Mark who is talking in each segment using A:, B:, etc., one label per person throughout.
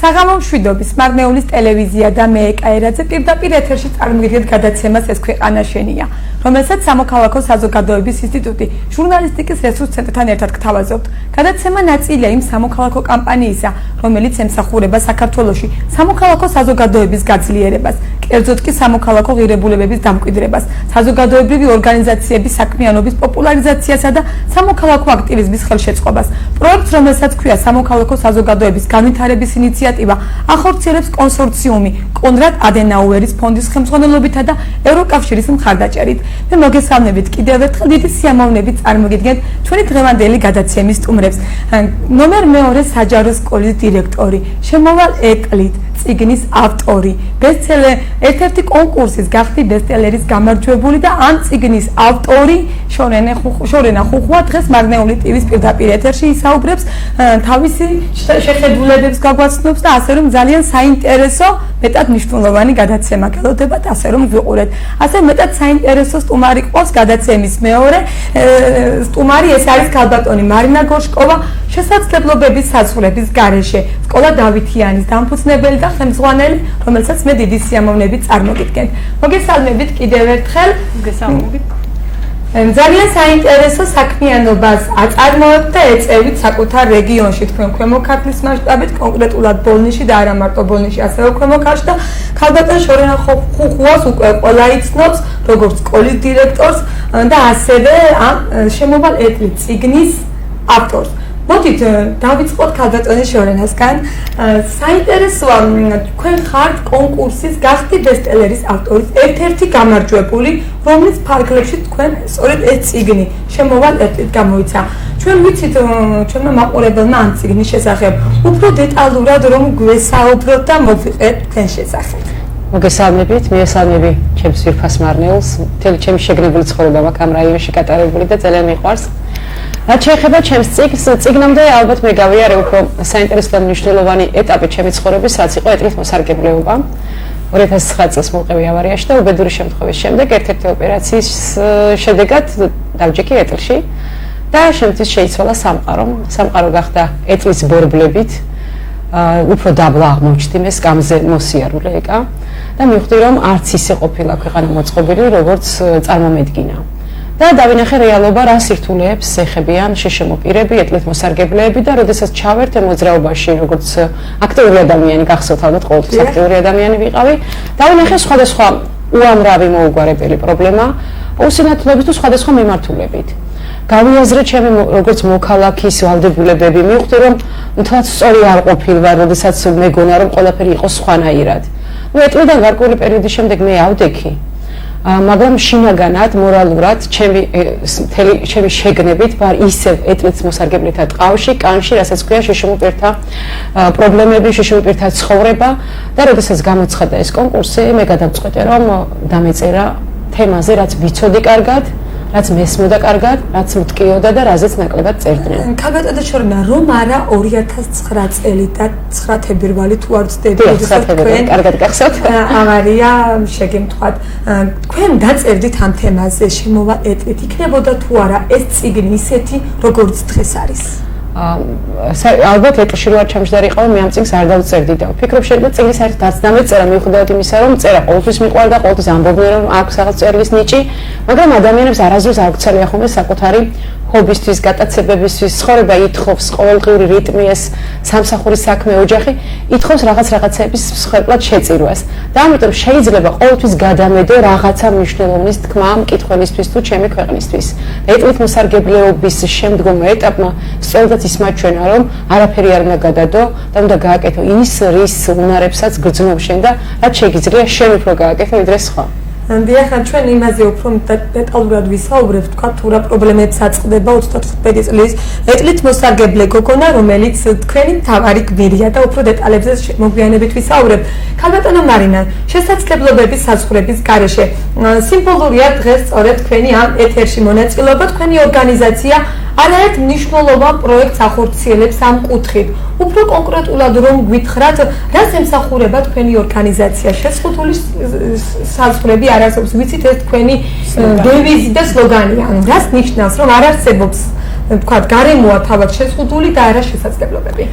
A: საღამო მშვიდობის მარნეულის ტელევიზია და მე ეკაერაძე პირდაპირ ეთერში წარმოგიდგენთ გადაცემას ეს ქვეყანა შენია, რომელსაც სამოქალაქო საზოგადოების ინსტიტუტი ჟურნალისტიკის რესურს ცენტრთან ერთად გთავაზობთ. გადაცემა ნაწილია იმ სამოქალაქო კამპანიისა, რომელიც ემსახურება საქართველოში სამოქალაქო საზოგადოების გაძლიერებას, კერძოდ კი სამოქალაქო ღირებულებების დამკვიდრებას, საზოგადოებრივი ორგანიზაციების საქმიანობის პოპულარიზაციასა და სამოქალაქო აქტივიზმის ხელშეწყობას. პროექტს, რომელსაც ქვია სამოქალაქო საზოგადოების განვითარების ინიციატივა, ახორციელებს კონსორციუმი კონრად ადენაუერის ფონდის ხელმძღვანელობითა და ევროკავშირის მხარდაჭერით. მე მოგესალმებით კიდევ ერთხელ დიდი სიამოვნებით წარმოგიდგენთ ჩვენი დღევანდელი გადაცემის სტუმრებს. ნომერ მეორე საჯარო სკოლის დირექტორი, შემოვალ ეტლით წიგნის ავტორი, ბესტსელერ ერთ-ერთი კონკურსის გახდი ბესტსელერის გამარჯვებული და ამ წიგნის ავტორი შორენა ხუხვა დღეს მარნეული ტივის პირდაპირ ეთერში ისაუბრებს, თავისი შეხედულებებს გაგვაცნობს და ასე რომ ძალიან საინტერესო, მეტად მნიშვნელოვანი გადაცემა გელოდებათ, ასე რომ ვიყურეთ. ასე მეტად საინტერესო სტუმარი ყავს გადაცემის მეორე სტუმარი, ეს არის ქალბატონი მარინა გოშკოვა, შესაძლებლობების საზღვრების გარეშე სკოლა დავითიანის დამფუძნებელი და ხელმძღვანელი, რომელსაც მე დიდი სიამოვნებით წარმოგიდგენთ. მოგესალმებით კიდევ ერთხელ.
B: მოგესალმებით.
A: ძალიან საინტერესო საქმიანობას აწარმოებთ და ეწევით საკუთარ რეგიონში, თქვენ ქვემო ქართლის მასშტაბით, კონკრეტულად ბოლნისში და არა მარტო ბოლნისში, ასევე ქვემო ქართლში და ქალბატონ შორენა ხუხუას უკვე ყველა იცნობს, როგორც სკოლის დირექტორს და ასევე ამ შემოვალ ეტლით წიგნის ავტორს. მოდით დავიწყოთ ქალბატონის შორენასგან. საინტერესოა, თქვენ ხართ კონკურსის გახდი ბესტსელერის ავტორის ერთ-ერთი გამარჯვებული, რომლის ფარგლებში თქვენ სწორედ ეს წიგნი შემოვალ ეტლით გამოიცა. ჩვენ ვიცით, ჩვენმა მაყურებელმა ამ წიგნის შესახებ უფრო დეტალურად რომ გვესაუბროთ და მოვიყეთ თქვენ შესახებ.
B: მოგესალმებით, მიესალმები ჩემს ვირფას მარნეულს, მთელი ჩემი შეგნებული ცხოვრება მაქვს ამ რაიონში გატარებული და ძალიან მიყვარს. რაც შეეხება ჩემს წიგნამდე, ალბათ მე გავიარე უფრო საინტერესო და მნიშვნელოვანი ეტაპი ჩემი ცხოვრების, რაც იყო ეტლით მოსარგებლეობა. 2009 წელს მოვყევი ავარიაში და უბედური შემთხვევის შემდეგ ერთ-ერთი ოპერაციის შედეგად დავჯექი ეტლში და შემთხვევით შეიცვალა სამყარო. სამყარო გახდა ეტლის ბორბლებით, უფრო დაბლა აღმოჩნდი სკამზე მოსიარულე ეკა და მივხვდი რომ არც ისე ყოფილა ქვეყანა მოწყობილი, როგორც წარმომედგინა. და დავინახე რეალობა, რა სირთულეებს ეხებიან შეშემო პირები, ეტლით მოსარგებლეები და როდესაც ჩავერთ მოძრაობაში, როგორც აქტიური ადამიანი, გახსოვთ ალბათ ყოველთვის აქტიური ადამიანი ვიყავი, დავინახე სხვადასხვა უამრავი მოუგვარებელი პრობლემა, უსინათლოებით თუ სხვადასხვა მიმართულებით. გავიაზრე ჩემი როგორც მოქალაქის ვალდებულებები, მივხვდი რომ მთლად სწორი არ ყოფილვარ, როდესაც მეგონა რომ ყველაფერი იყოს სხვანაირად. ეტლიდან გარკვეული პერიოდის შემდეგ მე ავდექი. მაგრამ შინაგანად, მორალურად, ჩემი შეგნებით ვარ ისევ ეტლით მოსარგებლეთა ტყავში, კანში, რასაც ქვია შეშემო პირთა პრობლემები, შეშემო პირთა ცხოვრება და როდესაც გამოცხადა ეს კონკურსი, მე გადავწყვეტე რომ დამეწერა თემაზე, რაც ვიცოდი კარგად, რაც მესმოდა კარგად, რაც მткиოდა და რაზეც ნაკლებად წერდნენ.
A: ქალბატონო შორენა, რომ არა 2009 წელი და 9 თებერვალი თუ არ ვცდები,
B: თქვენ კარგად გახსოვთ?
A: ავარია შეგემთხვათ. თქვენ დაწერდით ამ თემაზე, შემოვალ ეტლით, იქნებოდა თუ არა ეს წიგნი ისეთი, როგორც დღეს არის?
B: ალბათ ეტლში რო არ ჩამჯდარიყავ, მე ამ წიგნს არ დავწერდი და ვფიქრობ შეიძლება წიგნის არის დაცდამეწერა, მიუხედავად იმისა, რომ წერა ყოველთვის მიყვარდა, ყოველთვის ამბობდნენ რომ აქვს რაღაც წერილის ნიჭი, მაგრამ ადამიანებს არასდროს არ გვცალია ხოლმე საკუთარი ჰობისთვის, გატაცებებისთვის, ცხოვრება ითხოვს ყოველდღიური რიტმი, ეს სამსახურის საქმე, ოჯახი ითხოვს რაღაცების მსხვერპლად შეწირვას. და ამიტომ შეიძლება ყოველთვის გადამედო რაღაცა მნიშვნელოვნის თქმა მკითხველისთვის თუ ჩემი ქვეყნისთვის. ეტლით მოსარგებლეობის შემდგომ ეტაპმა სწორედ ის მაჩვენა, რომ არაფერი არ უნდა გადადო და უნდა გააკეთო ის, რის უნარებსაც გრძნობ შენ და რაც შეგიძლია შენ უფრო გააკეთო ვიდრე სხვა.
A: დიახ, ჩვენ იმაზე უფრო დეტალურად ვისაუბრებთ, თქვა თუ რა პრობლემებს აწყდება 35 წლის ეტლით მოსარგებლე გოგონა, რომელიც თქვენი მთავარი გმირია და უფრო დეტალებზე მოგვიანებით ვისაუბრებთ. ქალბატონო მარინა, შესაძლებლობების საზღვრების გარეშე სიმბოლურია დღეს სწორედ თქვენი ამ ეთერში მონაწილეობა, თქვენი ორგანიზაცია არაერთ მნიშვნელოვან პროექტს ახორციელებს ამ კუთხით. უფრო კონკრეტულად რომ გვითხრათ, რას ემსახურება თქვენი ორგანიზაცია? შეზღუდული საზღვრები არ არსებობს, ვიცით ეს თქვენი დევიზი და სლოგანია. რას ნიშნავს, რომ არ არსებობს, თქვათ, გარემოა თავად შეზღუდული და არა შესაძლებლობები?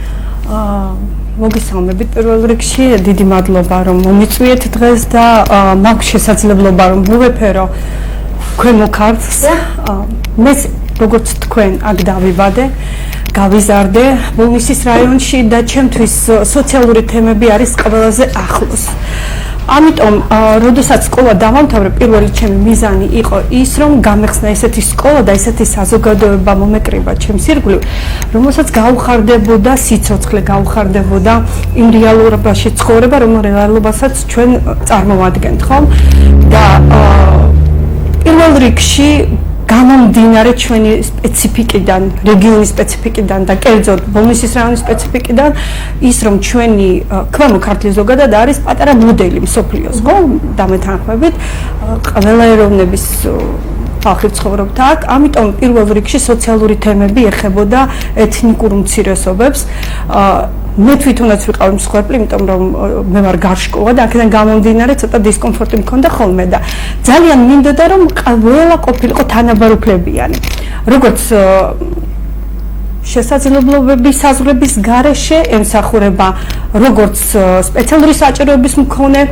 C: მოგესალმებით პირველ რიგში დიდი მადლობა რომ მომიწვიეთ დღეს და მაქვს შესაძლებლობა რომ მოვეფერო ქვემო ქართლს მე როგორც თქვენ აქ დავიბადე გავიზარდე ბოლნისის რაიონში და ჩემთვის სოციალური თემები არის ყველაზე ახლოს ამიტომ როდესაც სკოლა დავამთავრე პირველი ჩემი მიზანი იყო ის რომ გამეხსნა ესეთი სკოლა და ესეთი საზოგადოება მომეკრიბა ჩემს ირგვლივ რომელსაც გაუხარდებოდა სიცოცხლე გაუხარდებოდა იმ რეალობაში ცხოვრება რომ რეალობასაც ჩვენ წარმოვადგენთ ხომ და პირველ რიგში გამომდინარე ჩვენი სპეციფიკიდან, რეგიონის სპეციფიკიდან და კერძოდ ბოლნისის რაიონის სპეციფიკიდან ის რომ ჩვენი ქვემო ქართლი ზოგადად არის პატარა მოდელი მსოფლიოს, ხო? დამეთანხმებით ყველა ეროვნების ხალხი ცხოვრობდა აქ, ამიტომ პირველ რიგში სოციალური თემები ეხებოდა ეთნიკურ უმცირესობებს. მე თვითონაც ვიყავი მსხვერპლი, იმიტომ რომ მე ვარ გარშკოლა და აქედან გამომდინარე ცოტა დისკომფორტი მქონდა ხოლმე და ძალიან მინდოდა რომ ყველა ყოფილიყო თანაბარუფლებიანი. როგორც შესაძლებლობების საზღვრების გარეშე ემსახურება როგორც სპეციალური საჭიროების მქონე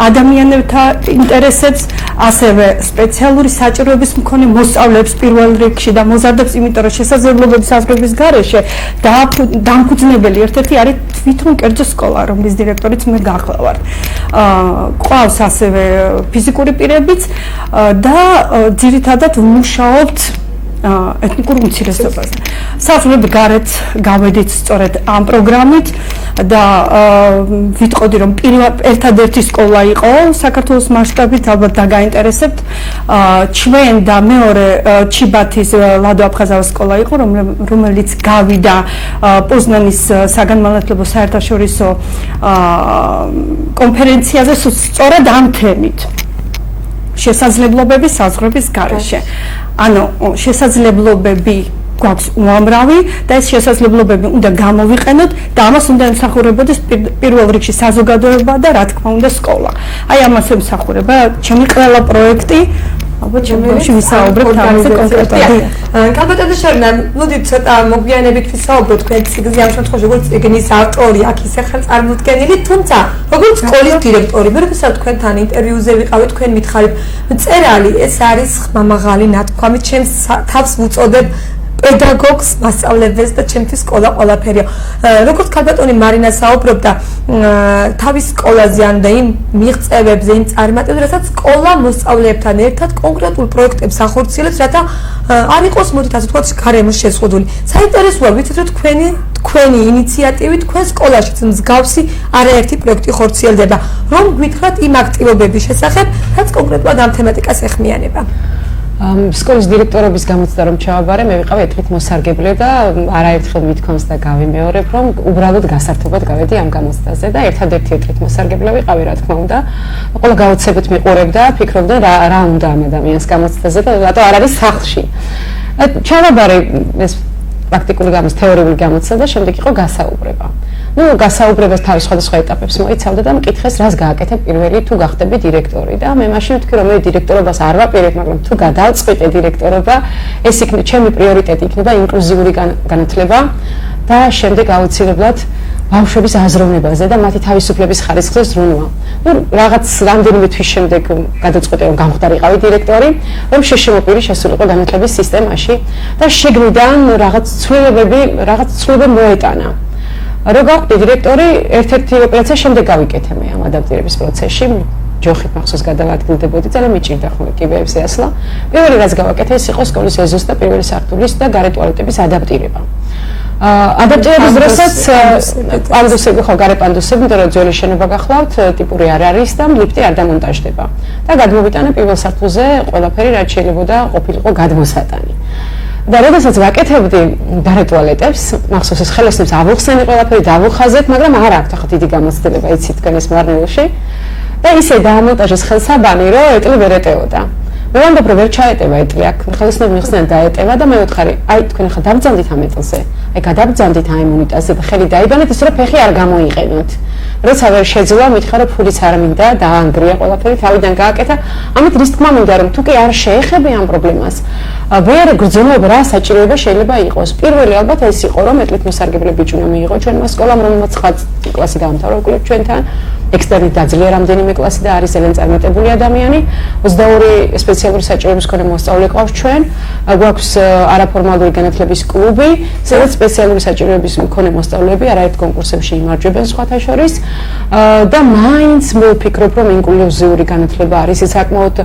C: ადამიანებთა ინტერესებს, ასევე სპეციალური საჭიროების მქონე მოსწავლეებს პირველ რიგში და მოზარდებს, იმიტომ რომ შესაძლებლობების საზღვრების გარეშე დამფუძნებელი ერთ-ერთი არის თვითონ კერძო სკოლა, რომლის დირექტორიც მე გახლავართ. ყავს ასევე ფიზიკური პირებიც და ძირითადად ვმუშაობთ ეთნიკურ უმცირესობაზე. საზღვრები გარეთ გავედით სწორედ ამ პროგრამით და ვიტყოდი რომ ერთადერთი სკოლა იყო საქართველოს მასშტაბით ალბათ დაგაინტერესებთ ჩვენ და მეორე ჩიბათის ლადო აფხაზავის სკოლა იყო რომელიც გავიდა პოზნანის საგანმანათლებლო საერთაშორისო კონფერენციაზე სწორედ ამ თემით შესაძლებლობების საზღვრების გარეშე. ანუ შესაძლებლობები გვაქვს უამრავი და ეს შესაძლებლობები უნდა გამოვიყენოთ და ამას უნდა ემსახურებოდეს პირველ რიგში საზოგადოება და რა თქმა უნდა სკოლა. აი ამას ემსახურება ჩემი ყველა პროექტი ალბათ შემდგომში ვისაუბრებთ ამაზე კონკრეტულად.
A: კალბატონო შერნა, მოდით ცოტა მოგვიანებით ვისაუბროთ თქვენ ციგნზე ამ შემთხვევაში როგორც ციგნის ავტორი აქ ისე ხელწარმოდგენილი, თუმცა როგორც სკოლის დირექტორი, მე როდესაც თქვენთან ინტერვიუზე ვიყავი, თქვენ მითხარით, მწერალი ეს არის ხმამაღალი ნათქვამი, ჩემს თავს ვუწოდებ პედაგოგს, მასწავლებელს და ჩემთვის სკოლა ყველაფერია. როგორც ქალბატონი მარინა საუბრობდა თავის სკოლაზე ან და იმ მიღწევებზე, იმ წარმატებებზე, რასაც სკოლა მოსწავლეებთან ერთად კონკრეტულ პროექტებს ახორციელებს, რათა არ იყოს მოდით ასე ვთქვათ გარემოს შეზღუდული. საინტერესოა ვიცით რომ თქვენი ინიციატივით თქვენ სკოლაშიც მსგავსი არაერთი პროექტი ხორციელდება. რომ გვითხრათ იმ აქტივობების შესახებ, რაც კონკრეტულად ამ თემატიკას ეხმიანება.
B: სკოლის დირექტორობის გამოცდა რომ ჩავაბარე, მე ვიყავი ეთნიკ მოსარგებლე და არაერთხელ მithქვამს და გავიმეორებ, რომ უბრალოდ გასართობად გავედი ამ გამოცდაზე და ერთადერთი ეთნიკ მოსარგებლე ვიყავი, რა თქმა უნდა. ყველა გაოცებით მიყურებდა, ფიქრობდა რა უნდა ამ ადამიანს გამოცდაზე და რატო არ არის სახლში. ჩავაბარე ეს პრაქტიკული თეორიული გამოცდა და შემდეგ იყო გასაუბრება. გასაუბრებას თავის სხვადასხვა ეტაპებს მოიცავდა და მკითხეს, რას გააკეთებ პირველი თუ გახდები დირექტორი და მე მაშინ ვთქვი, რომ მე დირექტორობას არ ვაპირებ, მაგრამ თუ გადავწყვიტე დირექტორობა, ეს იქნება ჩემი პრიორიტეტი იქნება ინკლუზიური განათლება და შემდეგ აუცილებლად ბავშვების აზროვნებაზე და მათი თავისუფლების ხარისხზე ზრუნვა. რაღაც რამდენიმე თვის შემდეგ გადაწყვეტე, რომ გამხდარიყავი დირექტორი, რომ შეშემოპირდი შესულიყო განათლების სისტემაში და შეგნიდან რაღაც ცვლილებები მოეტანა. რო გავხდი დირექტორი, ერთ-ერთი ოპერაცია შემდეგ გავიკეთე მე ამ ადაპტირების პროცესში. ჯოხით მახსოვს გადავადგილდებოდი და მიჭირდა ხოლმე კიბეებზე ასლა. პირველი რაც გავაკეთე, ეს იყო სკოლის ეზოს და პირველი სართულის და გარე ტუალეტების ადაპტირება. ადაპტირების დროსაც პანდუსები ხო გარე პანდუსები, იმიტომ რომ ძველი შენობა გახლავთ, ტიპური არ არის და ლიფტი არ დამონტაჟდება. და გადმოვიტანა პირველ სართულზე ყველაფერი, რაც შეიძლება ყოფილიყო გადმოსატანი. და როდესაც ვაკეთებდი გარე ტუალეტებს, მახსოვს ეს ხელოსნებს ავუხსენი ყველაფერი დავუხაზეთ, მაგრამ არ აქვს ახლა დიდი გამოცდილება, იცით თქვენ ეს მარნეულში. და ისე დაამონტაჟეს ხელსაბანი, რომ ეტლი ვერ ეტეოდა. მე ვამბობ, რომ ვერ ჩაეტევა ეტლი აქ, ხელოსნები მიხსნიან დაეტევა და მე ვთხარი, აი თქვენ ახლა დამბრძანდით ამ ეტლზე. აი გადაბრძანდით ამ უნიტაზე და ხელი დაიბანეთ, ისე რომ ფეხი არ გამოიყენოთ. როცა ვერ შეძლო, მითხრა რომ ფულიც არ მინდა, დაანგრია ყველაფერი, თავიდან გააკეთა. ამით რის თქმა მინდა რომ თუ კი არ შეეხები ამ პრობლემას, ვერ გრძნობა რა საჭიროება შეიძლება იყოს. პირველი ალბათ ეს იყო რომ მეტყვით მოსარგებლე ბიჭი უნდა მიიღო ჩვენმა სკოლამ, რომელმაც 9 კლასი დაამთავრა უკვე ჩვენთან. ექსტერნით დაძლია რამდენიმე კლასი და არის ძალიან წარმატებული ადამიანი. 22 სპეციალური საჭიროების მქონე მოსწავლე ყავს ჩვენ. გვაქვს არაფორმალური განათლების კლუბი, სადაც სპეციალური საჭიროების მქონე მოსწავლეები არაერთ კონკურსებში იმარჯვებენ სხვათა შორის. და მაინც მოვფიქრობ რომ ინკლუზიური განათლება არის საკმაოდ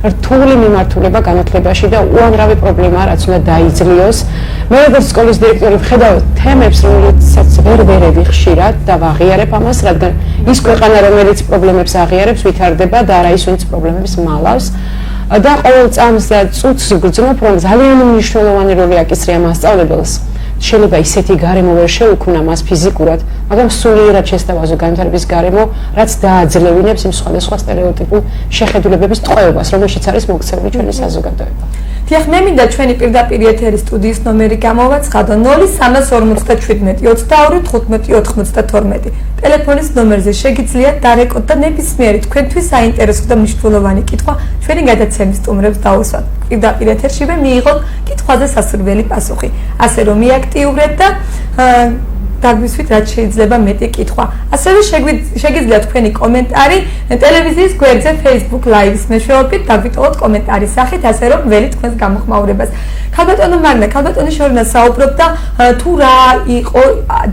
B: რთული მიმართულება განათლებაში და უამრავი პრობლემაა რაც უნდა დაიძლიოს. მე როგორც სკოლის დირექტორი ვხედავ თემებს, რომელსაც ვერ ხშირად და ვაღიარებ ამას, რადგან ის ქვეყანა რომელიც პრობლემებს აღიარებს ვითარდება და არა ის ვინც პრობლემებს მალავს. და ყოველ წამს და წუთს გძნობ რომ ძალიან მნიშვნელოვანი როლი აკისრია მასწავლებელს. შეიძლება ისეთი გარემო ვერ შეუქმნა მას ფიზიკურად, მაგრამ სულიერად შესთავაზო განვითარების გარემო, რაც დააძლევინებს იმ სხვადასხვა სტერეოტიპულ შეხედულებების ტყვეობას, რომელშიც არის მოქცეული ჩვენი საზოგადოება.
A: დიახ, მე მინდა ჩვენი პირდაპირ ეთერის სტუდიის ნომერი გამოვაცხადო 0357 22 15 92. ტელეფონის ნომერზე შეგიძლიათ დარეკოთ და ნებისმიერი თქვენთვის საინტერესო და მნიშვნელოვანი კითხვა ჩვენი გადაცემის სტუმრებს დაუსვათ. პირდაპირ ეთერშივე მიიღოთ კითხვაზე სასურველი პასუხი. ასე რომ მიაქტიურეთ და დაგვისვით რაც შეიძლება მეტი კითხვა. ასევე შეგიძლიათ თქვენი კომენტარი ტელევიზიის გვერდზე Facebook Live-ის მეშვეობით დაგვიტოვოთ კომენტარის სახით, ასე რომ ველი თქვენს გამოხმაურებას. ქალბატონო მარნა, ქალბატონი შორნა საუბრობდა თუ რა იყო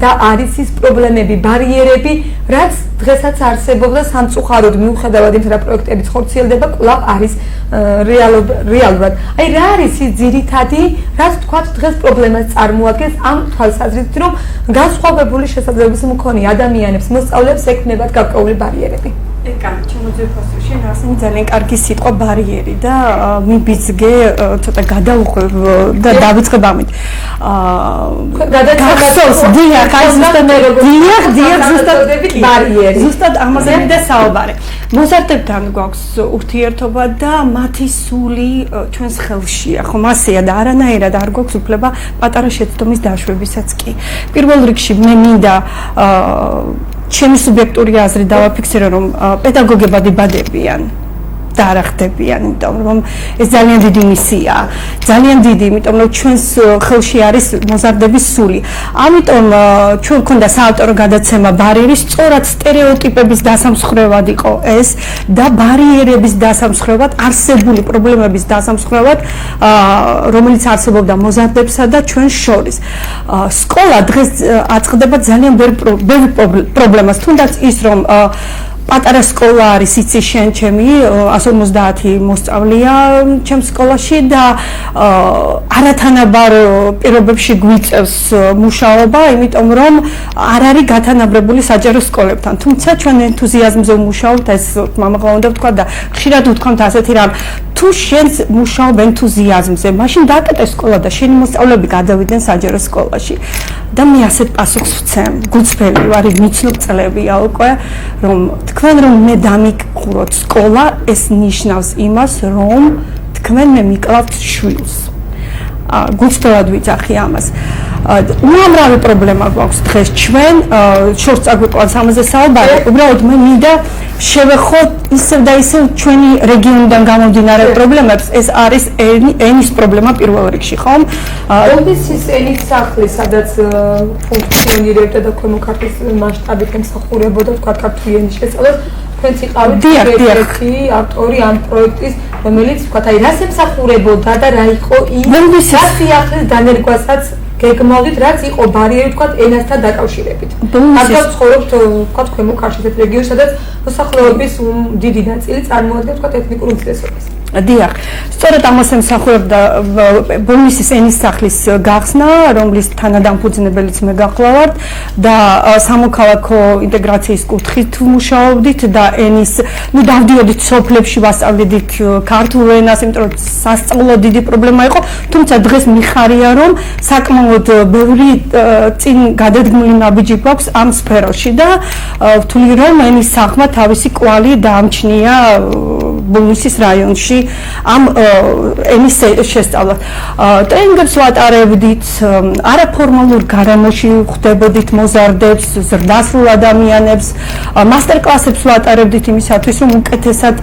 A: და არის ის პრობლემები, ბარიერები, რაც დღესაც არსებობდა სამწუხაროდ მიუხედავად იმისა, რა პროექტებიც ხორციელდება, კვლავ არის რეალურად. აი რა არის ის ძირითადი, რაც თქვათ დღეს პრობლემას წარმოადგენს ამ თვალსაზრისით, რომ განსხვავებული შესაძლებლობის მქონე ადამიანებს, მოსწავლეებს ექმნებათ გარკვეული ბარიერები.
C: კაი, შემოძიებასო, შენ ასენი ძალიან კარგი სიტყვა ბარიერი და მიბიძგე ცოტა გადავუხვევ და დავიწყებ ამით.
A: გადაცემას
C: დიახ, ზუსტად
A: ბარიერი.
C: ზუსტად ამაზე მინდა საუბარი. მოზარდებთან გვაქვს ურთიერთობა და მათი სული ჩვენს ხელშია, ხომ ასეა და არანაირად არ გვაქვს უფლება პატარა შეცდომის დაშვებისაც კი. პირველ რიგში მე მინდა ჩემი სუბიექტური აზრი დავაფიქსირო რომ პედაგოგებად იბადებიან და არ ხდებიან, იმიტომ რომ ეს ძალიან დიდი მისიაა, ძალიან დიდი, იმიტომ რომ ჩვენს ხელში არის მოზარდების სული. ამიტომ ჩვენ გვქონდა საავტორო გადაცემა ბარიერი, სწორად სტერეოტიპების დასამსხვრევად იყო ეს და ბარიერების დასამსხვრევად, არსებული პრობლემების დასამსხვრევად, რომელიც არსებობდა მოზარდებსა და ჩვენ შორის. სკოლა დღეს აწყდება ძალიან ბევრ პრობლემას, თუნდაც ის რომ პატარა სკოლა არის, იცი შენ ჩემი 150 მოსწავლეა ჩემს სკოლაში და არათანაბარ პირობებში გვიწევს მუშაობა, იმიტომ რომ არ არის გათანაბრებული საჯარო სკოლებთან. თუმცა ჩვენ ენთუზიაზმზე ვმუშაობთ, ეს მამაღლა უნდა ვთქვა და ხშირად ვთქვამთ ასეთი რამ, თუ შენს მუშაობ ენთუზიაზმზე, მაშინ დააკეტე სკოლა და შენი მოსწავლეები გადავიდნენ საჯარო სკოლაში. და მე ასეთ პასუხს ვცემ, გუცფელი ვარ, მიცნობ წლებია უკვე, რომ თქვენ რომ მე დამიგყუროთ სკოლა, ეს ნიშნავს იმას, რომ თქვენ მე მიკლავთ შვილს. გუცფელად ვიცახი ამას. უამრავი პრობლემა გვაქვს დღეს ჩვენ, შორს წაგვიყვანს ამაზე საუბარი, უბრალოდ მე მინდა შევეხოთ ისევ და ისევ ჩვენი რეგიონიდან გამომდინარე პრობლემებს, ეს არის ენის პრობლემა პირველ რიგში, ხომ?
A: ოდესის ენის სახლი, სადაც ფუნქციონირებდა და ქვემო ქართლის მასშტაბით ემსახურებოდა თქვა ქართული ენის შესწავლას, თქვენც იყავით ერთ-ერთი ავტორი ამ პროექტის, რომელიც თქვა, აი რას ემსახურებოდა და რა იყო ის სიახლის დანერგვასაც გეგმავდით, რაც იყო ბარიერი თქვა ენასთან დაკავშირებით. აქ ცხოვრობთ თქვა ქვემო ქართლის ერთ რეგიონში, სადაც მოსახლეობის დიდი ნაწილი წარმოადგენს თქვა ეთნიკურ უმცირესობას.
C: დიახ, სწორედ ამას ემსახურებდა ბოლნისის ენის სახლის გახსნა, რომლის თანადამფუძნებელიც მე გახლავართ და სამოქალაქო ინტეგრაციის კუთხით მუშაობდით და ენის, დავდიოდით სოფლებში, ვასწავლდით ქართულ ენას, იმიტომ რომ სასწავლო დიდი პრობლემა იყო, თუმცა დღეს მიხარია, რომ საკმაოდ ბევრი წინ გადადგმული ნაბიჯი გვაქვს ამ სფეროში და ვთვლი რომ ენის სახმა თავისი კვალი დაამჩნია ბუნისის რაიონში ამ ენის შესწავლას. ტრენინგებს ვატარებდით, არაფორმალურ გარემოში ხვდებოდით მოზარდებს, ზრდასრულ ადამიანებს, მასტერკლასებს ვატარებდით იმისათვის, რომ უკეთესად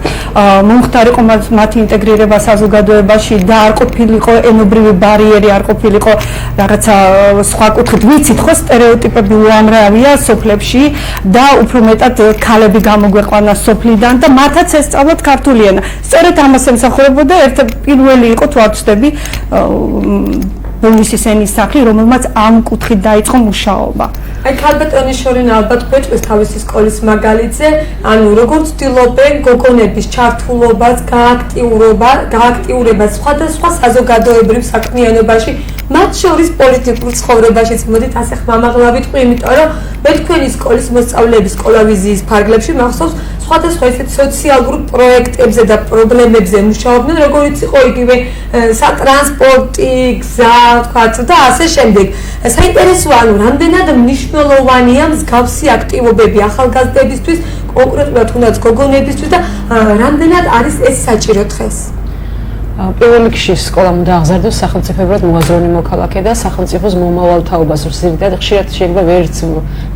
C: მომხდარიყო მათი ინტეგრირება საზოგადოებაში და არ ყოფილიყო ენობრივი ბარიერი, არ ყოფილიყო რაღაცა სხვა კუთხით ვიცით ხო სტერეოტიპები უამრავია სოფლებში და უფრო მეტად ქალები გამოგვეყვანა სოფლიდან და მათაც ესწავლათ ქართული ენა. სწორედ ამას ემსახურებოდა პირველი იყო თუ არ ვცდები ბუნისის ენის სახლი, რომელმაც ამ კუთხით დაიწყო მუშაობა.
A: აი ქალბატონის შორენ ალბათ გვეჭვის თავისი სკოლის მაგალითზე, ანუ როგორ ცდილობენ გოგონების ჩართულობას, გააქტიურებას სხვადასხვა საზოგადოებრივ საქმიანობაში, მათ შორის პოლიტიკურ ცხოვრებაშიც. მოდით ასე ხმამაღლა ვიტყვი, იმიტომ რომ მე თქვენი სკოლის მოსწავლეების სკოლავიზიის ფარგლებში მახსოვს სხვადასხვა ისეთ სოციალურ პროექტებზე და პრობლემებზე მუშაობდნენ, როგორიც იყო იგივე სატრანსპორტი, გზა, თქვათ და ასე შემდეგ. საინტერესოა, ანუ რამდენად მნიშვნელოვანია მსგავსი აქტივობები ახალგაზრდებისთვის, კონკრეტულად თუნდაც გოგონებისთვის და რამდენად არის ეს საჭირო დღეს?
B: პირველ რიგში სკოლამ უნდა აღზარდოს სახელმწიფოებრივად მოაზროვნე მოქალაქე და სახელმწიფოს მომავალთაობას ზრდიდად ხშირად შეიძლება ვერც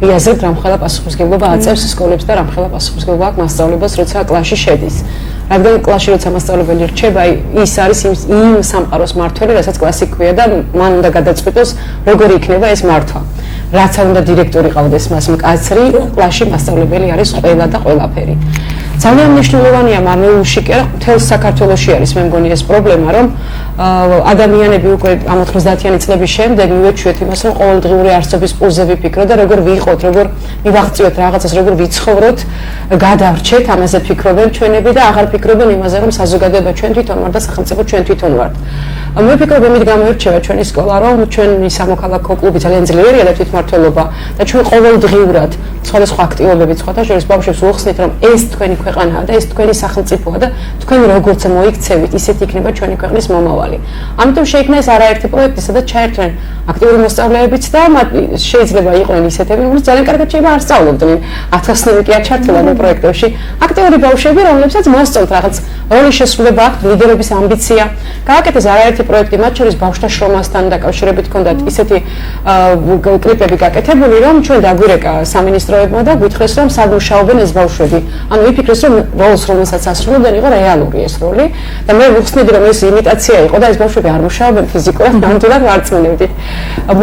B: მიაზრებთ რამხელა პასუხისმგებლობა აწევს სკოლებს და რამხელა პასუხისმგებლობა აქვს მასწავლებლებს, როცა კლასში შედის. რადგან კლასში როცა მასწავლებელი რჩება, ის არის იმ სამყაროს მართველი, რასაც კლასი ქვია და მან უნდა გადაწყვიტოს როგორი იქნება ეს მართვა. რაც არ უნდა დირექტორი ყავდეს მას მკაცრი, კლასში მასწავლებელი არის ყველა და ყველაფერი. ძალიან მნიშვნელოვანია მარნეულში კი არა, მთელ საქართველოში არის მე მგონი ეს პრობლემა, რომ ადამიანები უკვე ამ 90-იანი წლების შემდეგ მივეჩვიეთ იმას, რომ ყოველდღიური არსობის პულზე ვიფიქროთ და როგორ ვიყოთ, როგორ მივაღწიოთ რაღაცას, როგორ ვიცხოვროთ, გადავრჩეთ, ამაზე ფიქრობენ ჩვენები და აღარ ფიქრობენ იმაზე, რომ საზოგადოება ჩვენ თვითონ ვართ და სახელმწიფო ჩვენ თვითონ ვართ. მე ვფიქრობ, იმით გამოირჩევა ჩვენი სკოლა, რომ ჩვენი სამოქალაქო კლუბი ძალიან ძლიერია და თვითმმართველობა და ჩვენ ყოველდღიურად სხვადასხვა აქტივობებით სხვათა შორის ბავშვებს ვუხსნით, რომ ეს თქვენი ქვეყანაა და ეს თქვენი სახელმწიფოა და თქვენ როგორც მოიქცევით, ისეთ იქნება ჩვენი ქვეყნის მომავალი. ამიტომ შეიქმნა ეს არაერთი პროექტი, სადაც ჩაერთვნენ აქტიური მოსწავლეებიც და შეიძლება იყვნენ ისეთები, რომლებიც ძალიან კარგად შეიძლება არ სწავლობდნენ. 1000-ნები კი არ ჩართულან ამ პროექტებში. აქტიური ბავშვები, რომლებსაც მოსწონთ რაღაც როლის შესრულება აქვთ, ლიდერობის ამბიცია. გააკეთეს არაერთი პროექტი, მათ შორის ბავშვთა შრომასთან დაკავშირებით ჰქონდათ ისეთი კლიპები გაკეთებული, რომ ჩვენ დაგვირეკა სამინისტროებმა და გვითხრეს, რომ სად მუშაობენ ეს ბავშვები. ანუ ვიფიქრეს, რომ როლს რომელსაც ასრულებდნენ იყო რეალური ეს როლი და მე ვუხსნიდი, რომ ეს იმიტაცია იყო და ეს ბავშვები არ მუშაობენ ფიზიკურად, ნამდვილად ვარწმუნებდით.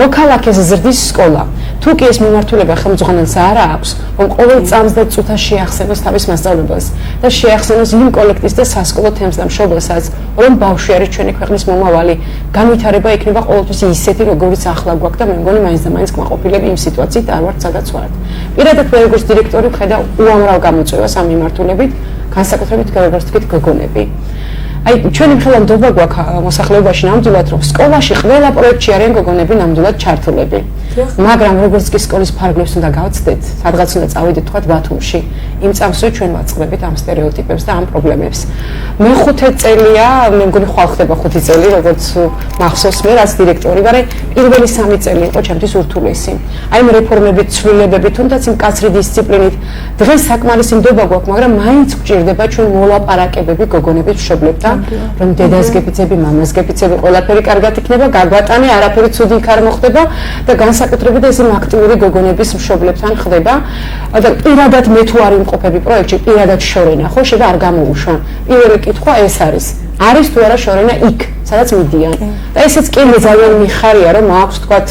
B: მოქალაქეს ზრდის სკოლა. თუ კი ეს მიმართულება ხელმძღვანელს არ აქვს, რომ ყოველ წამს და წუთას შეახსენოს თავის მასწავლებელს და შეახსენოს იმ კოლექტივს და სასკოლო თემს და მშობელსაც, რომ ბავშვი არის ჩვენი ქვეყნის მომავალი, განვითარება იქნება ყოველთვის ისეთი, როგორიც ახლა გვაქვს და მე მგონი მაინც და მაინც კმაყოფილები იმ სიტუაციით არ ვართ, სადაც ვართ. პირადად მე როგორც დირექტორი ვხედავ უამრავ გამოწვევას ამ მიმართულებით, განსაკუთრებით როგორც თქვით გოგონები. აი ჩვენი ხელმძღვანელობა გვაქვს მოსახლეობაში ნამდვილად, რომ სკოლაში ყველა პროექტში არიან გოგონები ნამდვილად ჩართულები. მაგრამ როგორც კი სკოლის ფარგლებს უნდა გავცდეთ, სადღაც უნდა წავიდეთ თქვათ ბათუმში, იმ წამსვე ჩვენ ვაწყდებით ამ სტერეოტიპებს და ამ პრობლემებს. მე-5 წელია, მე მგონი ხვალ ხდება 5 წელი, როგორც მახსოვს მე, რაც დირექტორი ვარ, პირველი 3 წელი იყო ჩემთვის ურთულესი. აი ამ რეფორმებით, ცვლილებებით, თუნდაც იმ კაცრი დისციპლინით, დღეს საკმარისი ნდობა გვაქვს, მაგრამ მაინც გვჭირდება ჩვენ მოლაპარაკებები გოგონების მშობლებთან, რომ დედას გეფიცები, მამას გეფიცები, ყველაფერი კარგად იქნება, გაგვატანე, არაფერი ცუდი იქ არ მოხდება და განსაკუთრებით ეს იმ აქტიური გოგონების მშობლებთან ხდება და პირადად მე თუ არ იმყოფები პროექტში, პირადად შორენა, ხო, შეიძლება არ გამოუშვა. პირველი კითხვა ეს არის თუ არა შორენა იქ, სადაც მიდიან. და ესეც კი მე ძალიან მიხარია, რომ აქვს თქვათ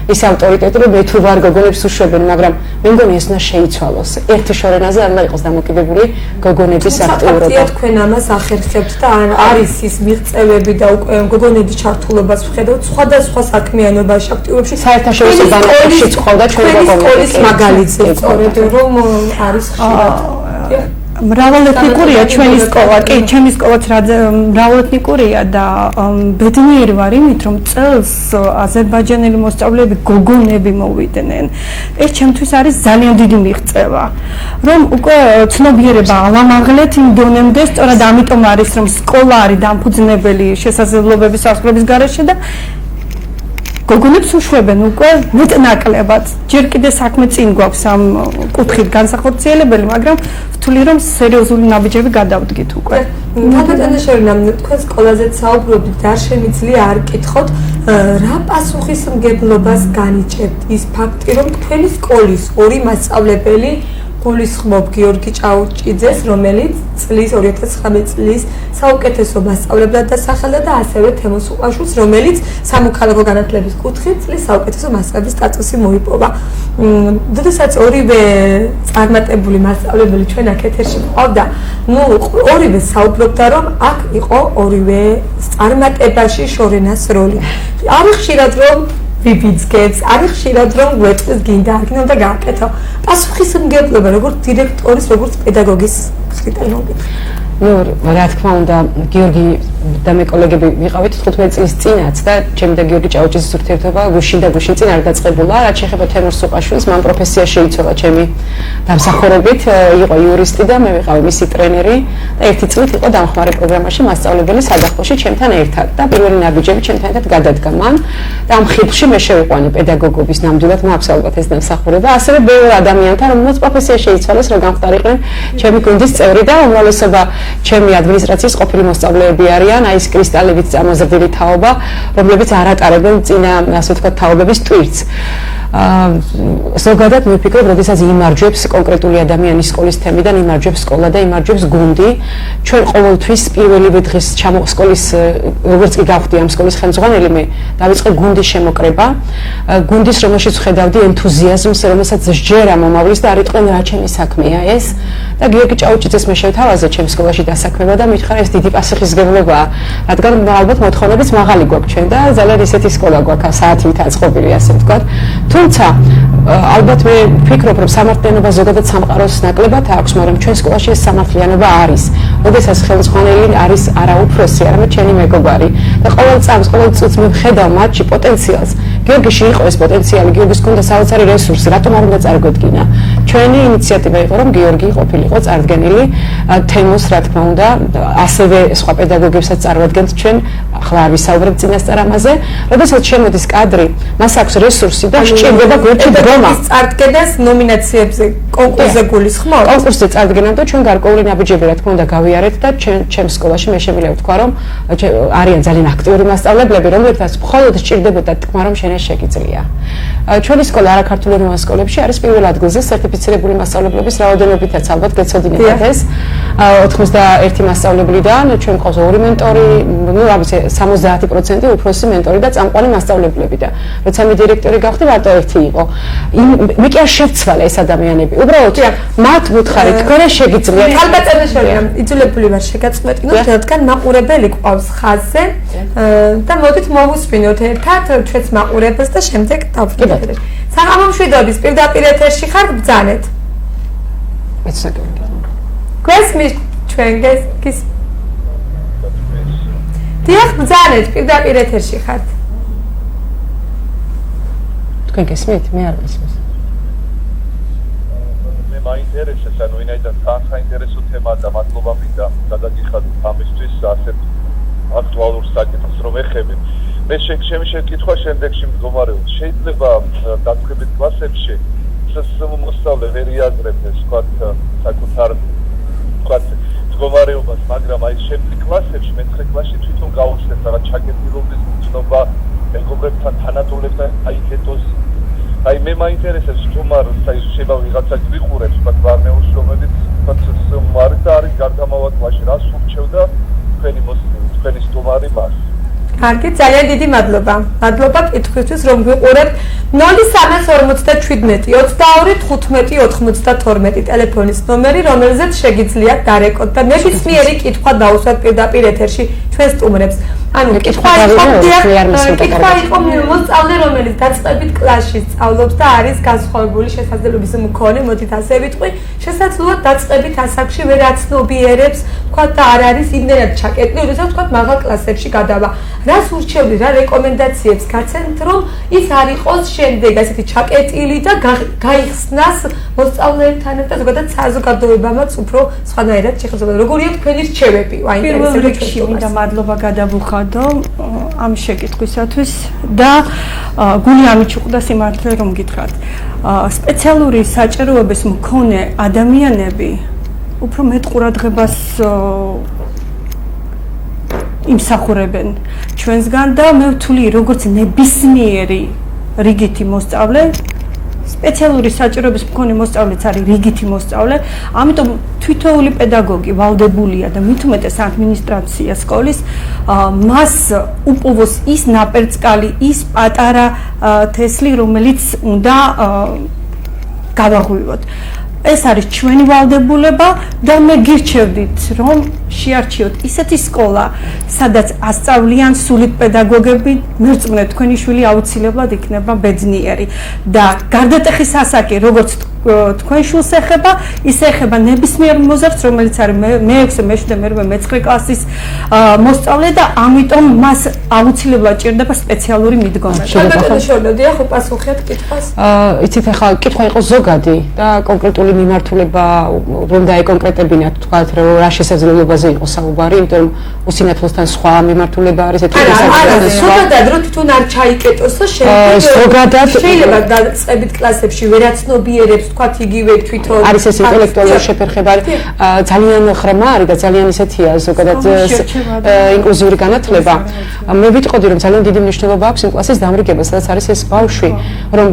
B: ის ავტორიტეტი, რომ მე თუ ვარ გოგონებს უშვებენ, მაგრამ მე მგონი ეს უნდა შეიცვალოს. ერთი შორენაზე არ უნდა იყოს დამოკიდებული გოგონების აქტიურობა.
A: თქვენ ამას ახერხებთ და არის ის მიღწევები და გოგონების ჩართულობას ვხედავთ სხვადასხვა საქმიანობაში, აქტივობებში.
B: საერთაშორისო ბანაკებში ცხოვრდა ჩვენი
A: სკოლის მაგალითზე, სწორედ რომ არის ხშირად.
C: მრავალეთნიკურია ჩვენი სკოლა, კი, ჩემი სკოლაც მრავალეთნიკურია და ბედნიერი ვარ იმით, რომ წელს აზერბაიჯანელი მოსწავლეები გოგონები მოვიდნენ. ეს ჩემთვის არის ძალიან დიდი მიღწევა, რომ უკვე ცნობიერება ალამაღლეთ იმ დონემდე, სწორად ამიტომ არის, რომ სკოლა არის დამფუძნებელი შესაძლებლობების ასრულების გარეშე და გოგონებს უშვებენ უკვე მეტნაკლებად. ჯერ კიდე საქმე წინ გვაქვს ამ კუთხით განსახორციელებელი, მაგრამ ვთვლი რომ სერიოზული ნაბიჯები გადავდგით უკვე.
A: თანდათანაშორისო თქვენ სკოლაზეც საუბრობთ და არ შემიძლია არ კითხოთ რა პასუხისმგებლობას განიჭებთ ის ფაქტი რომ თქვენი სკოლის ორი მასწავლებელი გულისხმობ გიორგი ჭაუჭიძეს, რომელიც წლის 2019 წლის საუკეთესო მასწავლებლად დასახელდა და ასევე თემოს უყაშვილს, რომელიც სამოქალაქო განათლების კუთხით წლის საუკეთესო მასწავლებლის სტატუსი მოიპოვა. როდესაც ორივე წარმატებული მასწავლებელი ჩვენ აქ ეთერში ყავდა, ორივე საუბრობდა, რომ აქ იყო ორივე წარმატებაში შორენას როლი. არის ხშირად რომ ვიბიძგებს, არის ხშირად რომ გვეტყვის გინდა აქ უნდა გააკეთო. პასუხისმგებლობა როგორც დირექტორის, როგორც პედაგოგის მხრიდან მოგეთ.
B: რა თქმა უნდა, გიორგი და მე კოლეგები ვიყავით 15 წლის წინაც და ჩემი და გიორგი ჭაუჭიძის ურთიერთობა გუშინ და გუშინ წინ არ დაწყებულა. რაც შეეხება თემურს უყაშვილს, მან პროფესია შეიცვალა ჩემი დამსახურებით, იყო იურისტი და მე ვიყავი მისი ტრენერი და ერთი წლით იყო დამხმარე პროგრამაში მასწავლებელი სადახლოში ჩემთან ერთად და პირველი ნაბიჯები ჩემთან ერთად გადადგა მან და ამ ხილში მე შევიყვანე პედაგოგობის ნამდვილად მაქვს ალბათ ეს დამსახურება. ასევე ბევრ ადამიანთან, რომელსაც პროფესია შეიცვალეს, რომ გამხდარიყვნენ ჩემი გუნდის წევრი და უმრავლესობა ჩემი ადმინისტრაციის ყოფილი მოსწავლეები არიან, აი ეს კრისტალებით წამოზრდილი თაობა, რომლებიც არ ატარებენ წინა, ასე ვთქვათ, თაობების ტვირთს. ზოგადად მე ვფიქრობ, როდესაც იმარჯვებს კონკრეტული ადამიანის სკოლის თემიდან, იმარჯვებს სკოლა და იმარჯვებს გუნდი, ჩვენ ყოველთვის პირველივე დღის სკოლის, როგორც კი გავხდი ამ სკოლის ხელმძღვანელი, მე დავიწყე გუნდის შემოკრება, გუნდის, რომელშიც ვხედავდი ენთუზიაზმს, რომელსაც სჯერა მომავლის და არ იტყვენ რა ჩემი საქმეა ეს და გიორგი ჭაუჭიძეს მე შევთავაზე ჩემ სკოლაში დასაქმება და მითხარ ეს დიდი პასუხისმგებლობაა, რადგან ალბათ მოთხოვნებიც მაღალი გვაქვს ჩვენ და ძალიან ისეთი სკოლა გვაქვს საათით აწყობილი, ასე ვთქვათ. თუმცა ალბათ მე ვფიქრობ, რომ სამართლიანობა ზოგადად სამყაროს ნაკლებად აქვს, მაგრამ ჩვენ სკოლაში ეს სამართლიანობა არის. როდესაც ხელმძღვანელი არის არა უფროსი, არამედ ჩემი მეგობარი და ყოველ წამს, ყოველ წუთს მე ვხედავ მათში პოტენციალს. გიორგიში იყო ეს პოტენციალი, გიორგის გუნდა საოცარი რესურსი, რატომ არ უნდა წარგვედგინა? ჩვენი ინიციატივა იყო, რომ გიორგი ყოფილიყო წარდგენილი თემოს, რა თქმა უნდა, ასევე სხვა პედაგოგებსაც წარვადგენთ ჩვენ, ახლა არ ვისაუბრებ წინასწარ ამაზე. როდესაც შემოდის კადრი, მას აქვს რესურსი და სჭირდება გვერდში დგომა.
A: წარდგენას ნომინაციებზე კონკურსზე გულისხმობ?
B: კონკურსზე წარდგენამდე ჩვენ გარკვეული ნაბიჯები რა თქმა უნდა გავიარეთ და ჩემ სკოლაში მე შემიძლია ვთქვა, რომ არიან ძალიან აქტიური მასწავლებლები, რომლებსაც მხოლოდ სჭირდებოდა თქმა, რომ შენ ეს შეგიძლია. ჩვენი სკოლა არაქართულენოვან სკოლებში არის პირველ ადგილზე სერტიფიცირებული მასწავლებლების რაოდენობითაც ალბათ გეცოდინებათ ეს 91 მასწავლებლიდან ჩვენ ყავს ორი მენტორი, ну, რაბის 70% უფროსი მენტორი და წამყვანი მასწავლებლები და როცა მე დირექტორი გავხდი, მარტო ერთი იყო. მე კი არ შევცვალე ეს ადამიანები. უბრალოდ მათ ვუთხარი, თქვენ ეს შეგიძლიათ.
A: ხალბატონაშორია, იძულებული ვარ შეგაწყვეტინოთ, რადგან მაყურებელი გვყავს ხაზზე და მოდით მოვუსვინოთ ერთად ჩვენს მაყურებელს და შემდეგ დავფიქრდეთ. საღამო მშვიდობის, პირდაპირ ეთერში ხარ, ბრძანეთ. გვესმის ჩვენ გესმის. დიახ, ბრძანეთ, პირდაპირ ეთერში ხართ.
B: თქვენ გესმით? მე არ გესმის.
D: მე მაინტერესებს, ანუ ვინაიდან საინტერესო თემაა და მადლობა მინდა გადაგიხადოთ ამისთვის ასეთ აქტუალურ საკითხს რომ ეხები. მე ჩემი შეკითხვა შემდეგში მდგომარეობს. შეიძლება დაწყებით კლასებში მოსწავლე ვერ იაზრებს თქვათ საკუთარ მდგომარეობას, მაგრამ აი შემდეგ კლასებში მე-9 კლასში თვითონ გავუჩნდეთ რაღაც ჩაკეტილობის გრძნობა მეგობრებთან თანატოლებთან აი ეთოს აი მე მაინტერესებს თუმარ შეიძლება ვიღაცა გვიყურებს თქვათ მარნეულს რომელიც თქვათ არის და არის გარდამავალ კლასში რას ურჩევდა თქვენი სტუმარი მას
A: კარგი, ძალიან დიდი მადლობა. მადლობა კითხვისთვის, რომ გვიყურებთ 0347 22 15 92 ტელეფონის ნომერი, რომელზეც შეგიძლიათ დარეკოთ და ნებისმიერი კითხვა დაუსვათ პირდაპირ ეთერში ჩვენ სტუმრებს. ანუ კითხვა იყო მოსწავლე, რომელიც დაწყებით კლასში სწავლობს და არის განსხვავებული შესაძლებლობის მქონე, მოდით ასე ვიტყვი, შესაძლოა დაწყებით ასაკში ვერ აცნობიერებს, თქვათ და არ არის იმდენად ჩაკეტილი, როდესაც თქვათ მაღალ კლასებში გადავა. რას ურჩევდი, რა რეკომენდაციებს გაცემთ, რომ ის არ იყოს შემდეგ ასეთი ჩაკეტილი და გაიხსნას მოსწავლეებთან და ზოგადად საზოგადოებამაც უფრო სხვანაირად შეხედულება. როგორია თქვენი რჩევები?
C: პირველ რიგში მინდა მადლობა გადავუხადო გავუხადო ამ შეკითხვისათვის და გული ამით უყვდა სიმართლე რომ გითხრათ. სპეციალური საჭიროების მქონე ადამიანები უფრო მეტ ყურადღებას იმსახურებენ ჩვენსგან და მე ვთვლი როგორც ნებისმიერი რიგითი მოსწავლე სპეციალური საჭიროების მქონე მოსწავლეც არის რიგითი მოსწავლე, ამიტომ თვითოული პედაგოგი ვალდებულია და მით უმეტეს ადმინისტრაცია სკოლის მას უპოვოს ის ნაპერწკალი, ის პატარა თესლი, რომელიც უნდა გავაღვივოთ. ეს არის ჩვენი ვალდებულება და მე გირჩევდით რომ შეარჩიოთ ისეთი სკოლა, სადაც ასწავლიან სულით პედაგოგები, მერწმუნე თქვენი შვილი აუცილებლად იქნება ბედნიერი და გარდატეხის ასაკი, როგორც თქვენ შვილს ეხება, ის ეხება ნებისმიერ მოზარდს, რომელიც არის მე-6, მე-7, მე-9 კლასის მოსწავლე და ამიტომ მას აუცილებლად ჭირდება სპეციალური მიდგომა.
A: შეგიძლიათ შევდიახ უპასუხეთ კითხვას?
B: იცით ახლა კითხვა იყო ზოგადი და კონკრეტული მიმართულება რომ დაეკონკრეტებინათ, თქვათ რომ რა შესაძლებლობაზე იყო საუბარი, იმიტომ რომ უსინათლოსთან სხვა მიმართულება არის
A: არა, ზოგადად რომ თვითონ არ ჩაიკეტოს და შეიძლება დაწყებით კლასებში ვერაცნობიერებს თქვათ იგივე თვითონ
B: არის ეს ინტელექტუალური შეფერხება ძალიან ხრმა არის და ძალიან ისეთია ზოგადად ინკლუზიური განათლება. მე ვიტყოდი რომ ძალიან დიდი მნიშვნელობა აქვს იმ კლასის დამრიგებას, სადაც არის ეს ბავშვი, რომ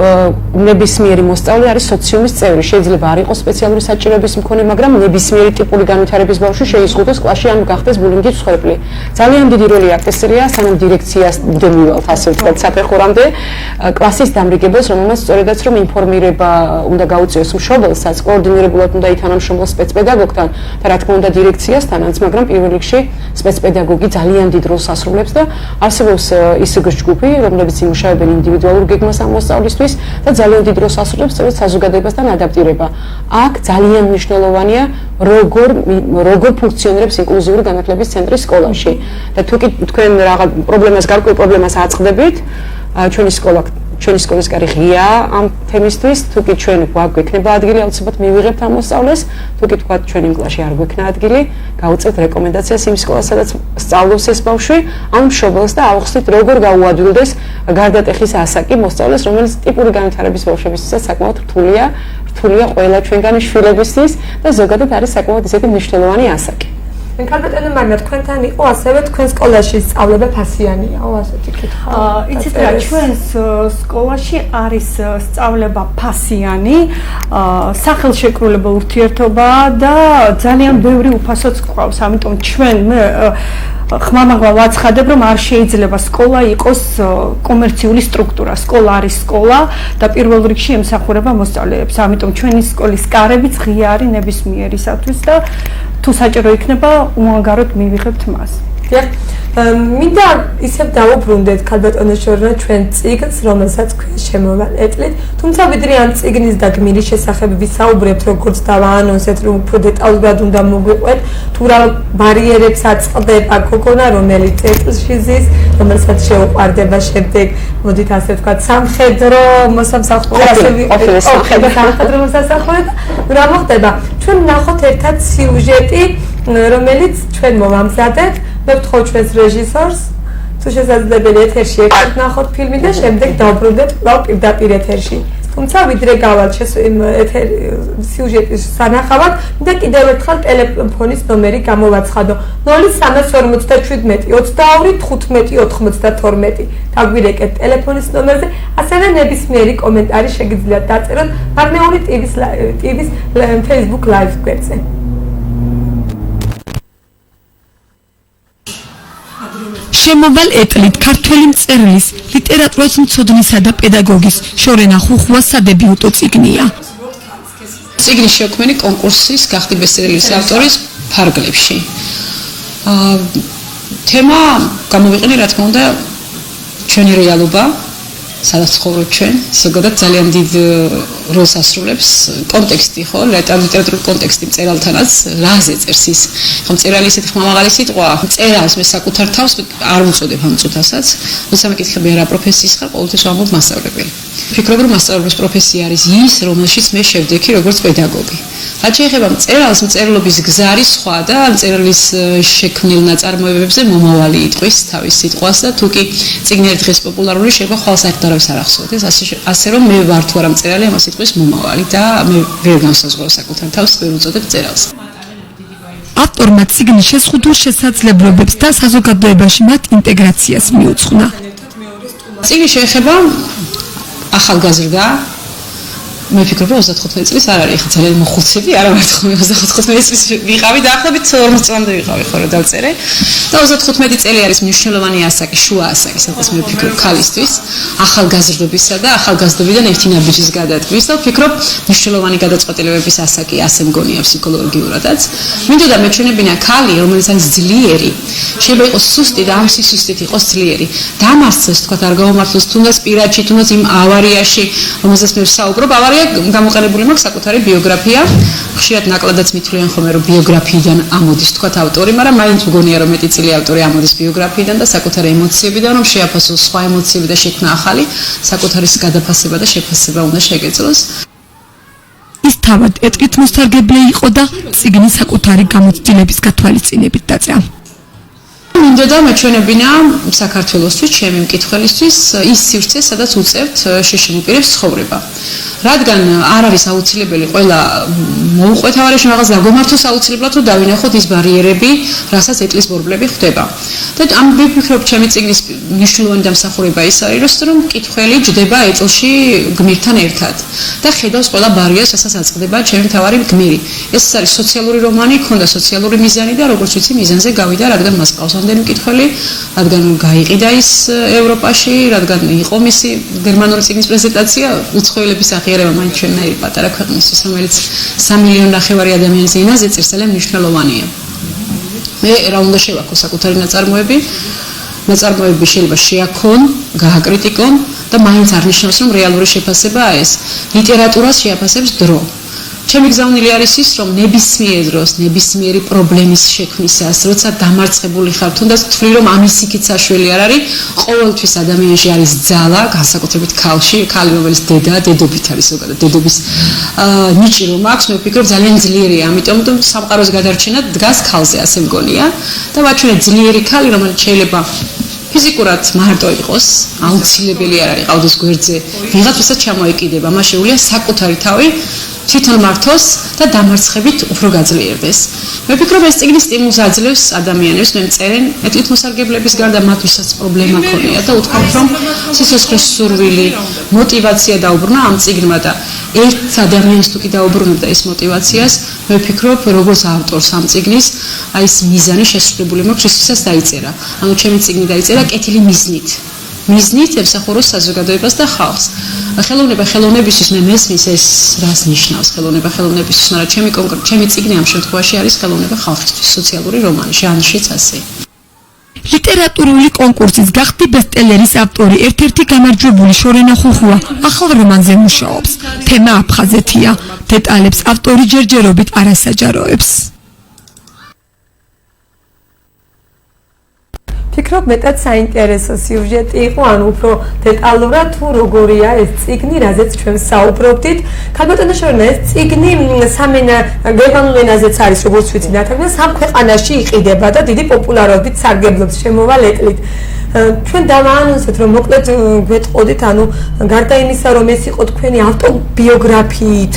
B: ნებისმიერი მოსწავლე არის სოციუმის წევრი, შეიძლება არ იყოს სპეციალური საჭიროების მქონე, მაგრამ ნებისმიერი ტიპური განვითარების ბავშვი შეიზღუდოს კლასში ან გახდეს ბულინგის მსხვერპლი. ძალიან დიდი როლი აკისრია სანამ დირექციამდე მივალთ, ასე ვთქვათ, საფეხურამდე კლასის დამრიგებას, რომელმაც სწორედაც რომ ინფორმირება უნდა გაუწიოს მშობელსაც, კოორდინირებულად უნდა ითანამშრომლოს სპეცპედაგოგთან და რა თქმა უნდა დირექციასთანაც, მაგრამ პირველ რიგში სპეცპედაგოგი ძალიან დიდ როლს ასრულებს და არსებობს ისგ ჯგუფი, რომლებიც იმუშავებენ ინდივიდუალურ გეგმას ამ მოსწავლისთვის და ძალიან დიდ როლს ასრულებს სწორედ საზოგადოებასთან ადაპტირება. აქ ძალიან მნიშვნელოვანია როგორ ფუნქციონირებს ინკლუზიური განათლების ცენტრი სკოლაში და თუ კი თქვენ რაღაც გარკვეულ პრობლემას აწყდებით, ჩვენი სკოლის კარი ღია ამ თემისთვის, თუ კი ჩვენ გვექნება ადგილი, აუცილებლად მივიღებთ ამ მოსწავლეს, თუ კი თქვა ჩვენი კლასში არ გვექნა ადგილი, გავუწევთ რეკომენდაციას იმ სკოლას, სადაც სწავლობს ეს ბავშვი, ამ მშობელს და ავხსნით როგორ გაუადვილდეს გარდატეხის ასაკი მოსწავლეს, რომელიც ტიპური განვითარების ბავშვებისთვისაც საკმაოდ რთულია ყველა ჩვენგანი შვილებისთვის და ზოგადად არის საკმაოდ ისეთი მნიშვნელოვანი ასაკი.
A: მენქალბეტონო მარნა, თქვენთან იყო ასევე თქვენ სკოლაში სწავლება ფასიანიაო, ასეთი კითხვა.
C: იცით რა, ჩვენ სკოლაში არის სწავლება ფასიანი, სახელშეკრულებო ურთიერთობა და ძალიან ბევრი უფასოც გვყავს, ამიტომ ჩვენ ხმამაღლა ვაცხადებ, რომ არ შეიძლება სკოლა იყოს კომერციული სტრუქტურა. სკოლა არის სკოლა და პირველ რიგში ემსახურება მოსწავლეებს. ამიტომ ჩვენი სკოლის კარებიც ღია არის ნებისმიერისათვის და თუ საჭირო იქნება, უანგაროდ მივიღებთ მას.
A: მინდა ისევ დავუბრუნდეთ ქალბატონოშორნა ჩვენ წიგნს, რომელსაც ქვია შემოვალ-ეტლით, თუმცა ვიდრე ამ წიგნის და გმირის შესახებ ვისაუბრებთ, როგორც დავაანონსეთ, რომ უფრო დეტალურად უნდა მოგვიყვეთ, თუ რა ბარიერებს აწყდება გოგონა, რომელიც ეტლში ზის, რომელსაც შეუყვარდება შემდეგ, მოდით ასე ვთქვათ, სამხედრო მოსამსახურე, ასე სამხედრო მოსამსახურე და რა მოხდება? ჩვენ ვნახოთ ერთად სიუჟეტი, რომელიც ჩვენ მოვამზადებთ. მე ვთხოვ ჩვენს რეჟისორს, თუ შესაძლებელი ეთერში ერთად ნახოთ ფილმი და შემდეგ დავბრუნდეთ კვლავ პირდაპირ ეთერში. თუმცა ვიდრე გავალთ სიუჟეტის სანახავად, და კიდევ ერთხელ ტელეფონის ნომერი გამოვაცხადო 0347 22 15 92. დაგვირეკეთ ტელეფონის ნომერზე, ასევე ნებისმიერი კომენტარი შეგიძლიათ დაწეროთ მარნეული TV-ს Facebook Live გვერდზე.
E: შემოვალ-ეტლით ქართველი მწერლის, ლიტერატურის მცოდნისა და პედაგოგის შორენა ხუხუას სადებიუტო წიგნია.
F: წიგნის შექმნილი კონკურსის გახდი ბესტსელერის ავტორის ფარგლებში. თემა გამოვიყენე, რა თქმა უნდა, ჩვენი რეალობა, სადაც ცხოვრობ ჩვენ, ზოგადად ძალიან დიდ როლს ასრულებს კონტექსტი, ხო, ლიტერატურული კონტექსტი მწერალთანაც, რაზე წერს ის. ხო, მწერალი ისეთი ხმამაღალი სიტყვა, მწერალს მე საკუთარ თავს არ ვუწოდებ ამ წუთასაც, როცა მეკითხები რა პროფესიის ხარ, ყოველთვის ვამბობ მასწავლებელი. ვფიქრობ, რომ მასწავლებლის პროფესია არის ის, რომელშიც მე შევდექი როგორც პედაგოგი. რაც შეეხება მწერალს, მწერლობის გზა არის სხვა და მწერლის შექმნილ ნაწარმოებებზე მომავალი იტყვის თავის სიტყვას და თუ კი წიგნი ერთ დღეს პოპულარული შეიძლება ხვალ საერთოდ არავის არ ახსოვდეს. ასე რომ მე ვარ თუ არა მწერალი, ამას იტყვის მომავალი და მე ვერ განსაზღვრავ საკუთარ თავს, ვერ უწოდებ მწერალს.
E: ავტორმა წიგნი შეზღუდულ შესაძლებლობებს და საზოგადოებაში მათ ინტეგრაციას მიუძღვნა.
F: წიგნი შეეხება ახალგაზრდა მე ვფიქრობ, რომ 35 წლის არ არის ხა ძალიან მოხუცები, არა მარტო 35 წლის ვიყავი, დაახლოებით 40 წლამდე ვიყავი, ხო რა დავწერე. და 35 წელი არის მნიშვნელოვანი ასაკი, შუა ასაკი, სადაც მე ვფიქრობ ქალისთვის, ახალგაზრდობისა და ახალგაზრდობიდან ერთი ნაბიჯის გადადგმის და ვფიქრობ, მნიშვნელოვანი გადაწყვეტილებების ასაკი ასე მგონია ფსიქოლოგიურადაც. მინდოდა მეჩვენებინა ქალი, რომელიც არის ძლიერი, შეიძლება იყოს სუსტი და ამ სისუსტით იყოს ძლიერი. დამარცხდეს, თქვა, არ გაუმართლოს თუნდაც პირადში, თუნდაც იმ ავარიაში, რომელზეც მე ვსაუბრობ, გამოყენებული მაქვს საკუთარი ბიოგრაფია. ხშირად ნაკლებად მithვლიან ხოლმე რომ ბიოგრაფიიდან ამოდის თქვა ავტორი, მაგრამ მაინც მგონია რომ მეტი წილი ავტორი ამოდის ბიოგრაფიიდან და საკუთარი ემოციებიდან რომ შეაფასოს სხვა ემოციები და შექმნა ახალი საკუთარის გადაფასება და შეფასება უნდა შეგეძლოს.
E: ის თავად ეტყით მოსარგებლე იყო და წიგნი საკუთარი გამოცდილების გათვალისწინებით დაწერა.
F: მინდოდა მეჩვენებინა საქართველოსთვის, ჩემი მკითხველისთვის ის სივრცე, სადაც უწევთ შეშინულ პირებს ცხოვრება. რადგან არ არის აუცილებელი ყველა მოუყვეთავარებში რაღაც დაგომართოს აუცილებლად რომ დავინახოთ ის ბარიერები, რასაც ეტლის ბორბლები ხვდება. და ამ ვფიქრობ, ჩემი წიგნის მნიშვნელოვანი დამსახურება ის არის, რომ მკითხველი ჯდება ეტლში გმირთან ერთად და ხედავს ყველა ბარიერს, რასაც აწყდება ჩემი მთავარი გმირი. ეს არის სოციალური რომანი, ქონდა სოციალური მიზანი და როგორც ვიცი, მიზანზე გავიდა, რადგან მას ყავს ამდენი მკითხველი, რადგან გაიყიდა ის ევროპაში, რადგან იყო მისი გერმანული წიგნის პრეზენტაცია, უცხოელების აღიარება მაინც ჩვენნაირი პატარა ქვეყნისთვის, რომელიც 3,5 მილიონი ადამიანის ენაზე წერს, ძალიან მნიშვნელოვანია. მე რა უნდა შევაქო საკუთარი ნაწარმოები შეიძლება შეაქონ, გააკრიტიკონ და მაინც არ ნიშნავს, რომ რეალური შეფასებაა ეს. ლიტერატურას შეაფასებს დრო. ჩემი გზავნილი არის ის, რომ ნებისმიერ დროს, ნებისმიერი პრობლემის შექმნისას, როცა დამარცხებული ხარ, თუნდაც თქვი, რომ ამის იქით საშველი არ არის, ყოველთვის ადამიანში არის ძალა, განსაკუთრებით ქალში, ქალი რომელიც დედობით არის ზოგადად, დედობის ნიჭი რომ აქვს, მე ვფიქრობ ძალიან ძლიერია, ამიტომ სამყაროს გადარჩენა დგას ქალზე, ასე მგონია და ვაჩვენე ძლიერი ქალი, რომელიც შეიძლება ფიზიკურად მარტო იყოს, აუცილებელი არ არის ყავდეს გვერდზე, ვიღაცასაც ჩამოეკიდება, მას შეუძლია საკუთარი თავი თვითონ მართოს და დამარცხებით უფრო გაძლიერდეს. მე ვფიქრობ, ეს წიგნი სტიმულს აძლევს ადამიანებს, მე მწერენ ეტლით მოსარგებლების გარდა მათ ვისაც პრობლემა ქონია და უთქვამთ, რომ სიცოცხლის სურვილი, мотивация დაუბრუნა ამ წიგნმა და ერთ ადამიანს თუ კი დაუბრუნებდა ეს мотивациას, მე ვფიქრობ, როგორც ავტორს ამ წიგნის, აი ეს მიზანი შესრულებული მაქვს, ისიც დაიწერა. ანუ ჩემი წიგნი დაიწერა კეთილი მიზნით. მიზნით ემსახუროს საზოგადოებას და ხალხს. ხელოვნება ხელოვნებისთვის მე მესმის ეს რას ნიშნავს ხელოვნება ხელოვნებისთვის, მაგრამ ჩემი წიგნი ამ შემთხვევაში არის ხელოვნება ხალხისთვის, სოციალური რომანი, ჟანრშიც ასე.
E: ლიტერატურული კონკურსის გახდი ბესტსელერის ავტორი, ერთ-ერთი გამარჯვებული შორენა ხუხუა ახალ რომანზე მუშაობს. თემა აფხაზეთია. დეტალებს ავტორი ჯერჯერობით არ ასაჯაროებს.
A: ვფიქრობ, მეტად საინტერესო სიუჟეტი იყო, ანუ უფრო დეტალურად თუ როგორია ეს წიგნი, რაზეც ჩვენ საუბრობდით. ქალბატონო შორენა, ეს წიგნი გერმანულ ენაზეც არის, როგორც ვიცი, ნათარგმნი, სამ ქვეყანაში იყიდება და დიდი პოპულარობით სარგებლობს შემოვალ ეტლით. ჩვენ დავაანონსეთ, რომ მოკლედ გვეტყოდით, ანუ გარდა იმისა, რომ ეს იყო თქვენი ავტობიოგრაფიით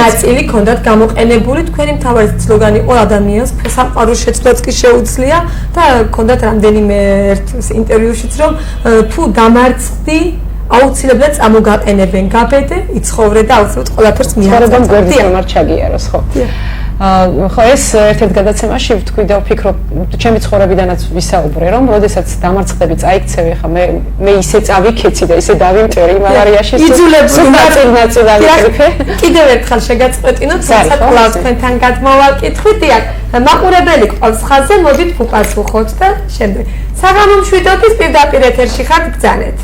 A: ნაწილი ქონდათ გამოყენებული, თქვენი მთავარი სლოგანი იყო ადამიანს სამყაროს შეცვლაც კი შეუძლია და ქონდათ რამდენიმე ერთ ინტერვიუშიც, რომ თუ დამარცხდი აუცილებლად წამოგაყენებენ გაბედე, იცხოვრე და აუცილებლად ყველაფერს მიაღწევ.
B: გვერდით არ ჩაგიაროს, ხო? ხო, ეს ერთ-ერთ გადაცემაში ვთქვი და ვფიქრობ, ჩემი ცხოვრებიდანაც ვისაუბრე, რომ როდესაც დამარცხდები, წაიქცევი, ხა მე ისე წავიქეცი და ისე დავიმტვერი იმ ავარიაში, ნაწილ დავიკრიფე.
A: კიდევ ერთხელ შეგაწყვეტინოთ, თუმცა კვლავ თქვენთან გადმოვალ კითხვით, დიახ, მაყურებელი გყავს ხაზზე, მოდით ვუპასუხოთ და შემდეგ. საღამო მშვიდობის პირდაპირ ეთერში ხართ, ბრძანეთ.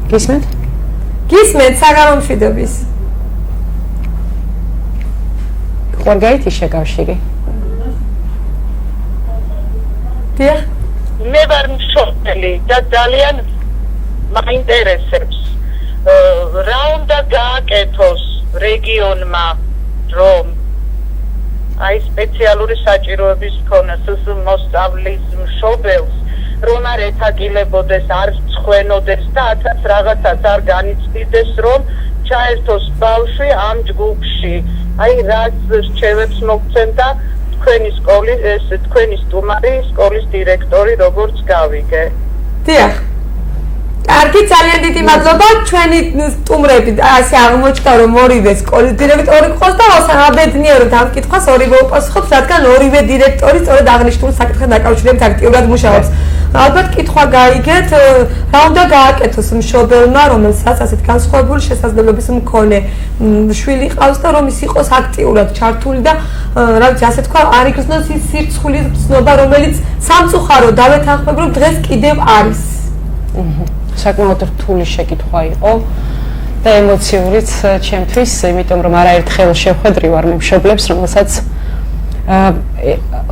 B: გისმენთ?
A: გისმენთ საგამომშვიდობის.
B: ხوار გაითი შეკავშირი?
A: დიახ.
G: მე ვარ მშობელი და ძალიან მაინტერესებს რა უნდა გააკეთოს რეგიონმა რომ აი სპეციალური საჭიროების მქონე მოსწავლის მშობელს რომ არ ეთაკილებოდეს, არ წხვენოდეს და ათაც რაღაცას არ განიცდიდეს, რომ ჩაერთოს ბავშვი ამ ჯგუფში. აი რაც რჩევებს მოგცემ და თქვენი სტუმარი, სკოლის დირექტორი როგორც გავიგე.
A: დიახ. კარგი, ძალიან დიდი მადლობა. ჩვენი სტუმრები ასე აღმოჩნდა, რომ ორივე სკოლის დირექტორი ყავს და აბედნიერო ამ კითხვას ორივე უპასუხობს, რადგან ორივე დირექტორი სწორედ აღნიშნულ საკითხთან დაკავშირებით აქტიურად მუშაობს. ალბათ კითხვა გაიგეთ, რა უნდა გააკეთოს მშობელმა, რომელსაც ასეთ განსხვავებული შესაძლებლობის მქონე შვილი ყავს და რომ ის იყოს აქტიურად ჩართული და რა ვიცი, ასე თქვა, არ იგრძნოს ის სირცხვილის ცნობა, რომელიც სამწუხარო დავეთანხმებ, რომ დღეს კიდევ არის.
B: საკმაოდ რთული შეკითხვა იყო და ემოციურიც ჩემთვის, იმიტომ რომ არაერთხელ შევხვედრი ვარ მე მშობლებს, რომელსაც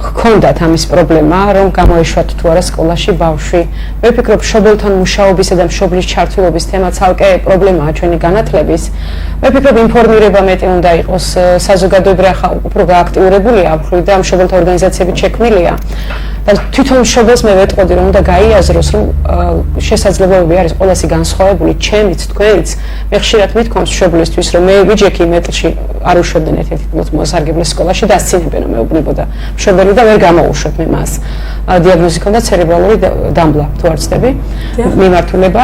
B: ჰქონდათ ამის პრობლემა, რომ გამოეშვათ თუ არა სკოლაში ბავშვი. მე ვფიქრობ, მშობელთან მუშაობისა და მშობლის ჩართულობის თემა ცალკე პრობლემაა ჩვენი განათლების. მე ვფიქრობ, ინფორმირება მეტი უნდა იყოს, საზოგადოება ახლა უფრო გააქტიურებულია ამ ხრით და მშობელთა ორგანიზაციებით შექმნილია. და თვითონ მშობელს მე ვეტყოდი, რომ უნდა გაიაზროს, რომ შესაძლებლობები არის ყველასი განსხვავებული, ჩემიც, თქვენიც. მე ხშირად მithქვამს მშობლისთვის, რომ მე ვიჯექი მეტლში არ უშვებდნენ ერთ-ერთი მოსარგებლეს სკოლაში და ასცინებენ, რომ მეუბნებოდა მშობელი და ვერ გამოუშვებ მე მას. დიაგნოზი ჰქონდა ცერებრალური დამბლა, თუ არ ვცდები, მიმართულება.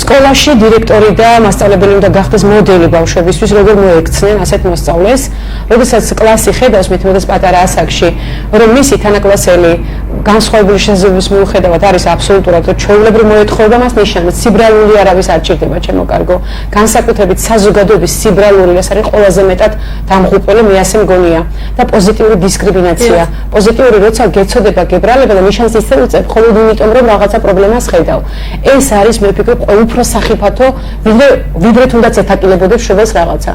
B: სკოლაში დირექტორი და მასწავლებელი უნდა გახდეს მოდელი ბავშვებისთვის, როგორ მოექცნენ ასეთ მოსწავლეს, როდესაც კლასი ხედავს მithumetes პატარა ასაკში, რომ მისი თანაკლასელი განსხვავებული შესაძლებლობის მიუხედავად არის აბსოლუტურად ჩვეულებრივ მოეთხოვება მას ნიშნად, სიბრალული არავის არ ჭირდება, ჩემო კარგო. განსაკუთრებით საზოგადოების სიბრალული ეს არის ყველაზე მეტად დამღუპველი, მე ასე მგონია. და პოზიტიური დისკრიმინაცია. პოზიტიური როცა გეცოდება გებრალება და ნიშანს ისე უწევ, მხოლოდ იმიტომ რომ რაღაცა პრობლემას ხედავ. ეს არის მე ვფიქრობ უფრო სახიფათო, ვიდრე თუნდაც ეთაკილებოდებს მშობელს რაღაცა.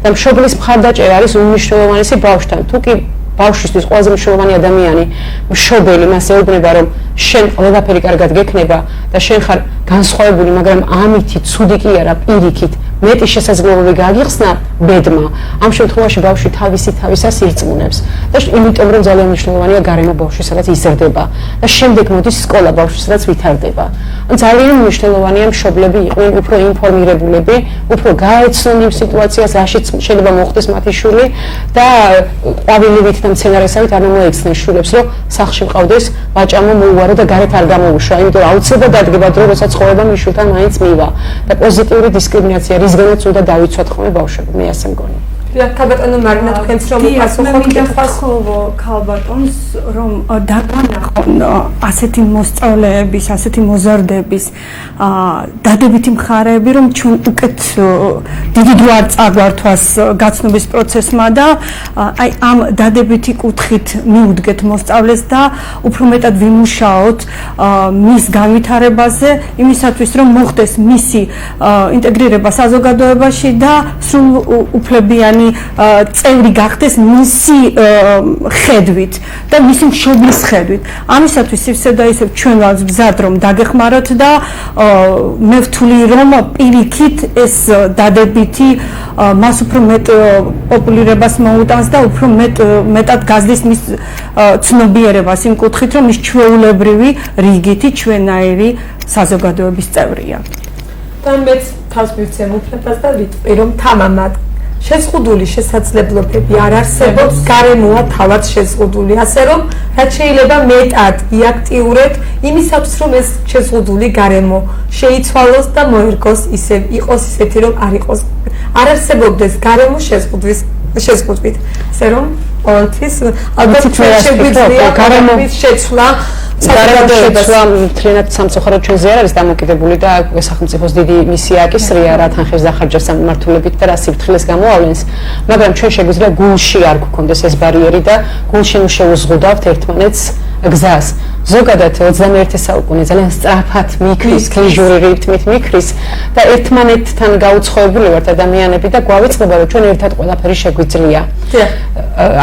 B: და მშობლის მხარდაჭერა არის უმნიშვნელოვანესი ბავშვთან. თუ კი ბავშვისთვის ყველაზე მნიშვნელოვანი ადამიანი მშობელი მას ეუბნება, რომ შენ ყველაფერი კარგად გექნება და შენ ხარ განსხვავებული, მაგრამ ამითი ცუდი კი არა, პირიქით მეტი შესაძლებლობები გააგიხსნა ბედმა. ამ შემთხვევაში ბავშვი თავისას ირწმუნებს და იმიტომ რომ ძალიან მნიშვნელოვანია გარემო ბავშვი, სადაც იზრდება და შემდეგ მოდის სკოლა ბავშვი, სადაც ვითარდება. ძალიან მნიშვნელოვანია მშობლები იყვნენ უფრო ინფორმირებულები, უფრო გაეცნონ იმ სიტუაციას, რაშიც შეიძლება მოხდეს მათი შვილი და ყვავილივით და მცენარესავით არ მოექცნენ შვილებს, რომ სახლში მყავდეს ვაჭამო მოუვარო და გარეთ არ გამოუშვა, იმიტომ რომ აუცილებლად დადგება დრო, როცა ცხოვრება მის შვილთან მაინც მივა და პოზიტიური დისკრიმინაცია რისგანაც უნდა დავიცვათ ხოლმე ბავშვები, მე ასე მგონი.
A: ქალბატონო მარინა, თქვენც რომ უპასუხოთ კითხვას,
C: ქალბატონს რომ დაგანახონ ასეთი მოსწავლეების, ასეთი მოზარდების დადებითი მხარეები, რომ ჩვენ უკეთ დიდი დრო არ წაგვართვას გაცნობის პროცესმა და აი ამ დადებითი კუთხით მიუდგეთ მოსწავლეს და უფრო მეტად ვიმუშაოთ მის განვითარებაზე, იმისათვის რომ მოხდეს მისი ინტეგრირება საზოგადოებაში და სრულ უფლებიანი წევრი გახდეს მისი ხედვით და მისი მშობლის ხედვით. ამისათვის ისე და ისე ჩვენ ვართ მზად რომ დაგეხმაროთ და მე ვთვლი რომ პირიქით ეს დადებითი მას უფრო მეტ პოპულირებას მოუტანს და უფრო მეტად გაზრდის მის ცნობიერებას იმ კუთხით რომ ის ჩვეულებრივი რიგითი ჩვენაირი საზოგადოების წევრია.
A: და მეც თავს მივცემ უფლებას და ვიტყვი რომ თამამად შეზღუდული შესაძლებლობები არ არსებობს, გარემოა თავად შეზღუდული, ასე რომ რაც შეიძლება მეტად იაქტიურებთ იმისათვის, რომ ეს შეზღუდული გარემო შეიცვალოს და მოერგოს ისე იყოს ისეთი, რომ არ არსებობდეს გარემო შეზღუდვით. ასე რომ ყოველთვის ალბათ შეგვიძლია გარემოს შეცვლა
B: მთლიანად სამწუხაროდ ჩვენზე არ არის დამოკიდებული და სახელმწიფოს დიდი მისია აკისრია რა თანხებს დახარჯავს სამმართველობით და რა სიფრთხილეს გამოავლენს, მაგრამ ჩვენ შეგვიძლია გულში არ გვქონდეს ეს ბარიერი და გულში შეუზღუდავთ ერთმანეთს გზას. ზოგადად 21 საუკუნე ძალიან სწრაფად მიქრის, კლიჟური რიტმით მიქრის და ერთმანეთთან გაუცხოებული ვართ ადამიანები და გვავიწყდება რომ ჩვენ ერთად ყველაფერი შეგვიძლია.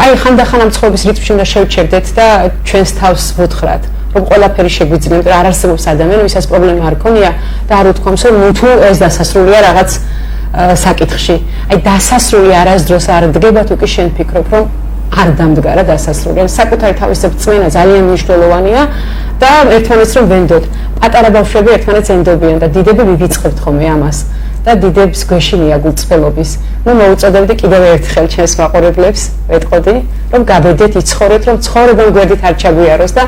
B: აი ხანდახან ამ ცხოვრების რიტმში უნდა შევჩერდეთ და ჩვენს თავს ვუთხრათ რომ ყველაფერი შეგვიძლია, მაგრამ არ არსებობს ადამიანი, ვისაც პრობლემა არ ქონია და არ უთქვამს რომ თუ ეს დასასრულია რაღაც საკითხში. აი დასასრული არასდროს არ დგება თუ კი შენ ფიქრობ რომ არ დამდგა რა დასასრული. საკუთარი თავის წმენა ძალიან მნიშვნელოვანია და ერთმანეთს რომ ვენდოთ. პატარა ბავშვები ერთმანეთს ენდობიან და დიდები ვივიწყებთ ხოლმე ამას და დიდებს გვეშინია გულწრფელობის. ნუ მოუწოდებდი კიდევ ერთხელ ჩემს მაყურებლებს, ვეტყოდი, რომ გაბედეთ, იცხოვრეთ, რომ ცხოვრება გვერდით არ ჩაგვიაროს და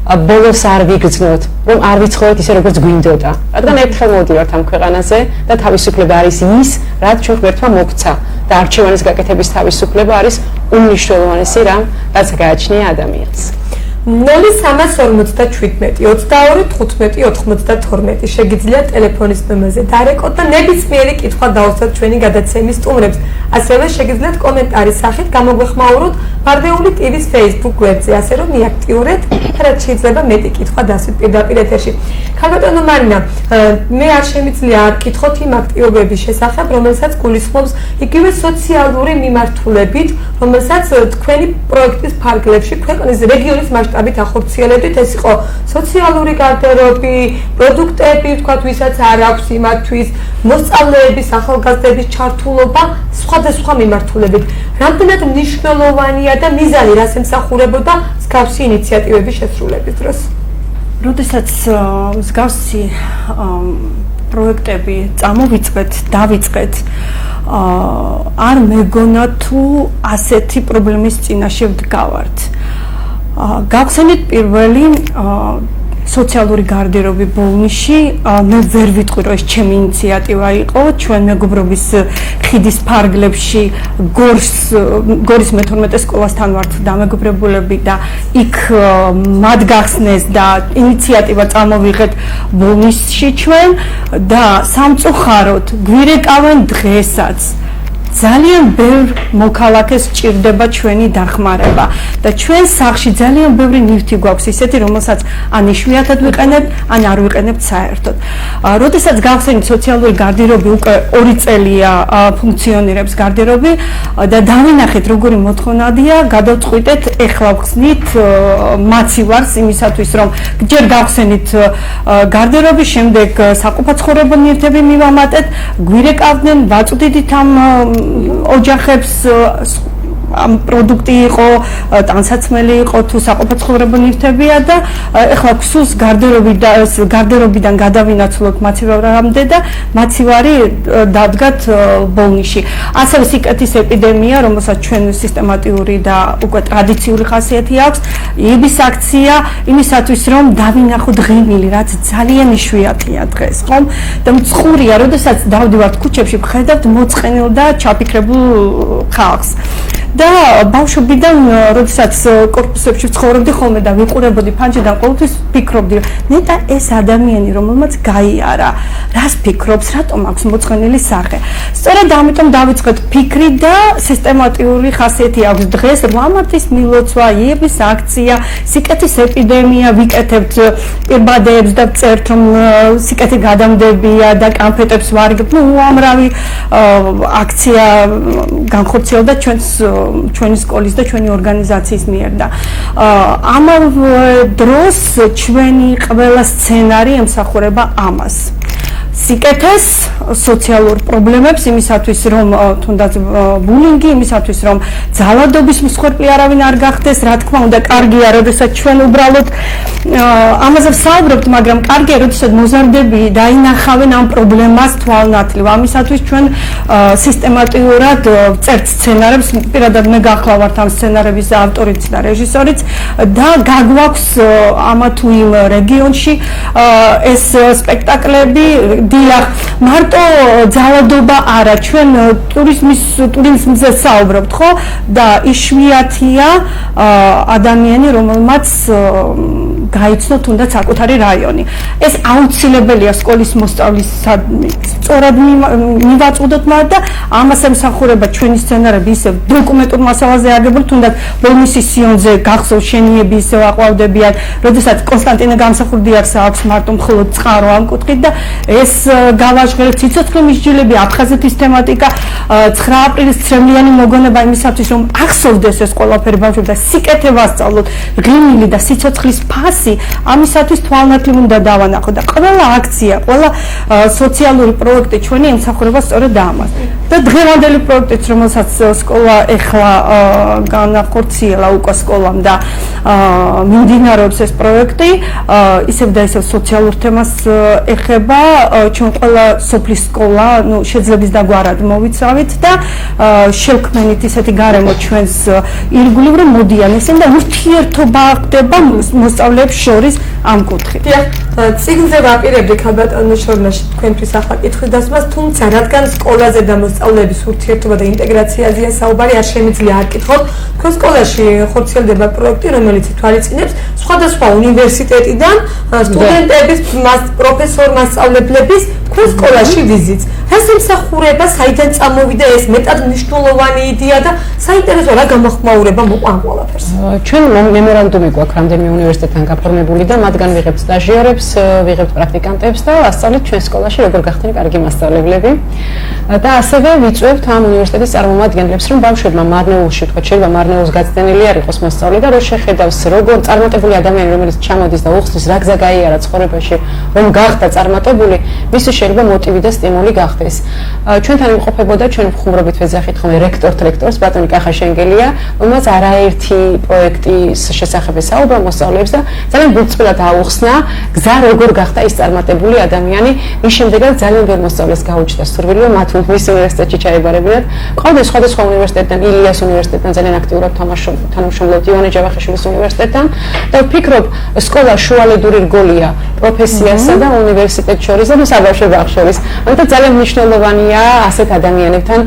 B: ბოლოს არ ვიგრძნოთ, რომ არ ვიცხოვრეთ ისე როგორც გვინდოდა. რადგან ერთხელ მოვდივართ ამ ქვეყანაზე და თავისუფლება არის ის, რაც ჩვენ ღმერთმა მოგვცა და არჩევანის გაკეთების თავისუფლება არის უმნიშვნელოვანესი რამ, რაც გააჩნია ადამიანს.
A: 0347 22 15 92 შეგიძლიათ ტელეფონის ნომერზე დარეკოთ და ნებისმიერი კითხვა დაუსვათ ჩვენი გადაცემის სტუმრებს. ასევე შეგიძლიათ კომენტარის სახით გამოგვეხმაუროთ მარნეული TV-ს Facebook გვერდზე, ასე რომ მიაქტიურეთ, რაც შეიძლება მეტი კითხვა დასვით პირდაპირ ეთერში. ქალბატონო მარინა, მე არ შემიძლია არ კითხოთ იმ აქტივობების შესახებ, რომელსაც გულისხმობს იგივე სოციალური მიმართულებით, რომელსაც თქვენი პროექტის ფარგლებში ქვეყნის რეგიონის მასშტაბით ახორციელებდით. ეს იყო სოციალური გარდერობი, პროდუქტები, თქვათ, ვისაც არ აქვს იმათთვის, მოსწავლეების, ახალგაზრდების ჩართულობა სხვადასხვა მიმართულებით. რამდენად მნიშვნელოვანია და მიზანი რას ემსახურებოდა მსგავსი ინიციატივების შესრულების დროს?
C: როდესაც მსგავსი პროექტები წამოვიწყეთ, დავიწყეთ, არ მეგონა თუ ასეთი პრობლემის წინაშე ვდგავართ. გავხსენით პირველი სოციალური გარდერობი ბოლნისში, მე ვერ ვიტყვი რომ ეს ჩემი ინიციატივა იყო, ჩვენ მეგობრობის ხიდის ფარგლებში გორის მე-12 სკოლასთან ვართ დამეგობრებულები და იქ მათ გახსნეს და ინიციატივა წამოვიღეთ ბოლნისში ჩვენ და სამწუხაროდ გვირეკავენ დღესაც ძალიან ბევრ მოქალაქეს სჭირდება ჩვენი დახმარება და ჩვენ სახლში ძალიან ბევრი ნივთი გვაქვს ისეთი, რომელსაც ან იშვიათად ვიყენებთ, ან არ ვიყენებთ საერთოდ. როდესაც გავხსენით სოციალური გარდერობი, უკვე 2 წელია ფუნქციონირებს გარდერობი და დავინახეთ როგორი მოთხოვნადია, გადავწყვიტეთ ეხლა ვხსნით მაცივარს იმისათვის, რომ ჯერ გავხსენით გარდერობი, შემდეგ საყოფაცხოვრებო ნივთები მივამატეთ, გვირეკავდნენ, ვაწვდიდით ამ ოჯახებს ამ პროდუქტი იყო, ტანსაცმელი იყო თუ საყოფაცხოვრებო ნივთებია და ეხლა გსულს გარდერობიდან გადავინაცვლოთ მაცივარამდე და მაცივარი დავდგათ ბოლნისში. ასევე სიკეთის ეპიდემია, რომელსაც ჩვენ სისტემატიური და უკვე ტრადიციული ხასიათი აქვს, იბის აქცია იმისათვის, რომ დავინახოთ ღიმილი, რაც ძალიან იშვიათია დღეს, ხომ? და მწყურია, როდესაც დავდივართ ქუჩებში, ვხედავთ მოწყენილ და ჩაფიქრებულ ხალხს. და ბავშვობიდან, როდესაც კორპუსებში ვცხოვრობდი ხოლმე და ვიყურებოდი ფანჯრიდან, ყოველთვის ვფიქრობდი, ნეტა ეს ადამიანი, რომელმაც გაიარა, რას ფიქრობს, რატომ აქვს მოწყენილი სახე. სწორედ ამიტომ დავიწყეთ ფიქრი და სისტემატიური ხასიათი აქვს დღეს 8 მარტის მილოცვა, იბის აქცია, სიკეთის ეპიდემია, ვიკეთებთ პირბადეებს და ვწერთ, რომ სიკეთი გადამდებია და კამფეტებს ვარგებთ. უამრავი აქცია განხორციელდა ჩვენი სკოლის და ჩვენი ორგანიზაციის მიერ და ამავე დროს ჩვენი ყველა სცენარი ემსახურება ამას. სიკეთეს, სოციალურ პრობლემებს, იმისათვის რომ თუნდაც ბულინგი, იმისათვის რომ ძალადობის მსხვერპლი არავინ არ გახდეს, რა თქმა უნდა, კარგია, როდესაც ჩვენ უბრალოდ ამაზე ვსაუბრობთ, მაგრამ კარგია, როდესაც მოზარდები დაინახავენ ამ პრობლემას თვალნათლივ. ამისათვის ჩვენ სისტემატიურად ვწერთ სცენარებს, პირადად მე გახლავართ ამ სცენარების ავტორიც და რეჟისორიც და გაგვაქვს ამა თუ იმ რეგიონში ეს სპექტაკლები დიახ, მარტო ძალადობა არა, ჩვენ ტურიზმზე საუბრობთ, ხო? და იშვიათია ადამიანი, რომელმაც გაიცნო თუნდაც საკუთარი რაიონი. ეს აუცილებელია სკოლის მოსწავლის სწორად მივაწოდოთ მათ და ამას ემსახურება ჩვენი სცენარები ისევ დოკუმენტურ მასალაზე აგებული, თუნდაც ბოლნისის სიონზე გახსოვს შენიები ისევ აყვავდებიან, როდესაც კონსტანტინე გამსახურდიაკს აქვს მარტო მხოლოდ წყარო ამ კუთხით და ეს გავაჟღერებთ სიცოცხლე მისჯილები, აფხაზეთის თემატიკა, 9 აპრილის ცრემლიანი მოგონება იმისათვის, რომ ახსოვდეს ეს ყველაფერი ბავშვებს და სიკეთე ვასწავლოთ, ღიმილი და სიცოცხლის ფასი, ამისათვის თვალნათლივ უნდა დავანახოთ და ყველა აქცია, ყველა სოციალური პროექტი ჩვენი ემსახურება სწორედ ამას. და დღევანდელი პროექტიც, რომელსაც სკოლა ეხლა განახორციელა უკვე სკოლამ და მიმდინარეობს ეს პროექტი, ისევ და ისევ სოციალურ თემას ეხება, ჩვენ ყველა სოფლის სკოლა, შეძლების დაგვარად მოვიცავით და შევქმნით ისეთი გარემო ჩვენს ირგვლივ, რომ მოდიან ისინი და ურთიერთობა ხდება მოსწავლეებს შორის ამ კუთხით.
A: წიგნზე ვაპირებდი ქალბატონო შორნაში თქვენთვის ახლა კითხვის დასმას, თუმცა რადგან სკოლაზე და მოსწავლეების ურთიერთობა და ინტეგრაციაზეა საუბარი, არ შემიძლია არ კითხოთ. თქვენ სკოლაში ხორციელდება პროექტი, რომელიც ითვალისწინებს სხვადასხვა უნივერსიტეტიდან სტუდენტების, პროფესორ მასწავლებლების თქვენ სკოლაში ვიზიტს. რას ემსახურება, საიდან წამოვიდა ეს მეტად მნიშვნელოვანი იდეა და საინტერესო რა გამოხმაურება მოყვა ყველაფერს?
B: ჩვენ მემორანდუმი გვაქვს რამდენიმე უნივერსიტეტთან გაფორმებული და მათგან ვიღებთ სტაჟიორებს, ვიღებთ პრაქტიკანტებს და ასწავლეთ ჩვენ სკოლაში როგორ გახდნენ კარგი მასწავლებლები. და ასევე ვიწვევთ ამ უნივერსიტეტის წარმომადგენლებს, რომ ბავშვებმა მარნეულში, თქვა შეიძლება მარნეულს გაცდენილი არ იყოს მოსწავლე და რომ შეხედავს როგორ წარმატებული ადამიანი, რომელიც ჩამოდის და უხსნის რა გზა გაიარა ცხოვრებაში, რომ გახდა წარმატებული, მისი შეიძლება მოტივი და სტიმული გახდეს. ჩვენთან იმყოფებოდა ჩვენ ხუმრობით ვეძახით ხოლმე რექტორს ბატონი კახა შენგელია, რომელსაც არაერთი პროექტის შესახებ საუბრა მოსწავლეებს და ძალიან ბუნწვილად აუხსნა გზა როგორ გახდა ის წარმატებული ადამიანი. მის შემდეგაც ძალიან ბევრ მოსწავლეს გაუჩნდა სურვილი, რომ მათ მის უნივერსიტეტში ჩაებარებინათ. ყავდა სხვადასხვა უნივერსიტეტიდან, ილიას უნივერსიტეტიდან ძალიან აქტიურად თანამშრომლობთ ივანე ჯავახიშვილის უნივერსიტეტთან და ვფიქრობ, სკოლა შუალედური რგოლია პროფესიასა და უნივერსიტეტს შორის და საბავშვო ბაღს შორის. ამიტომ ძალიან მნიშვნელოვანია ასეთ ადამიანებთან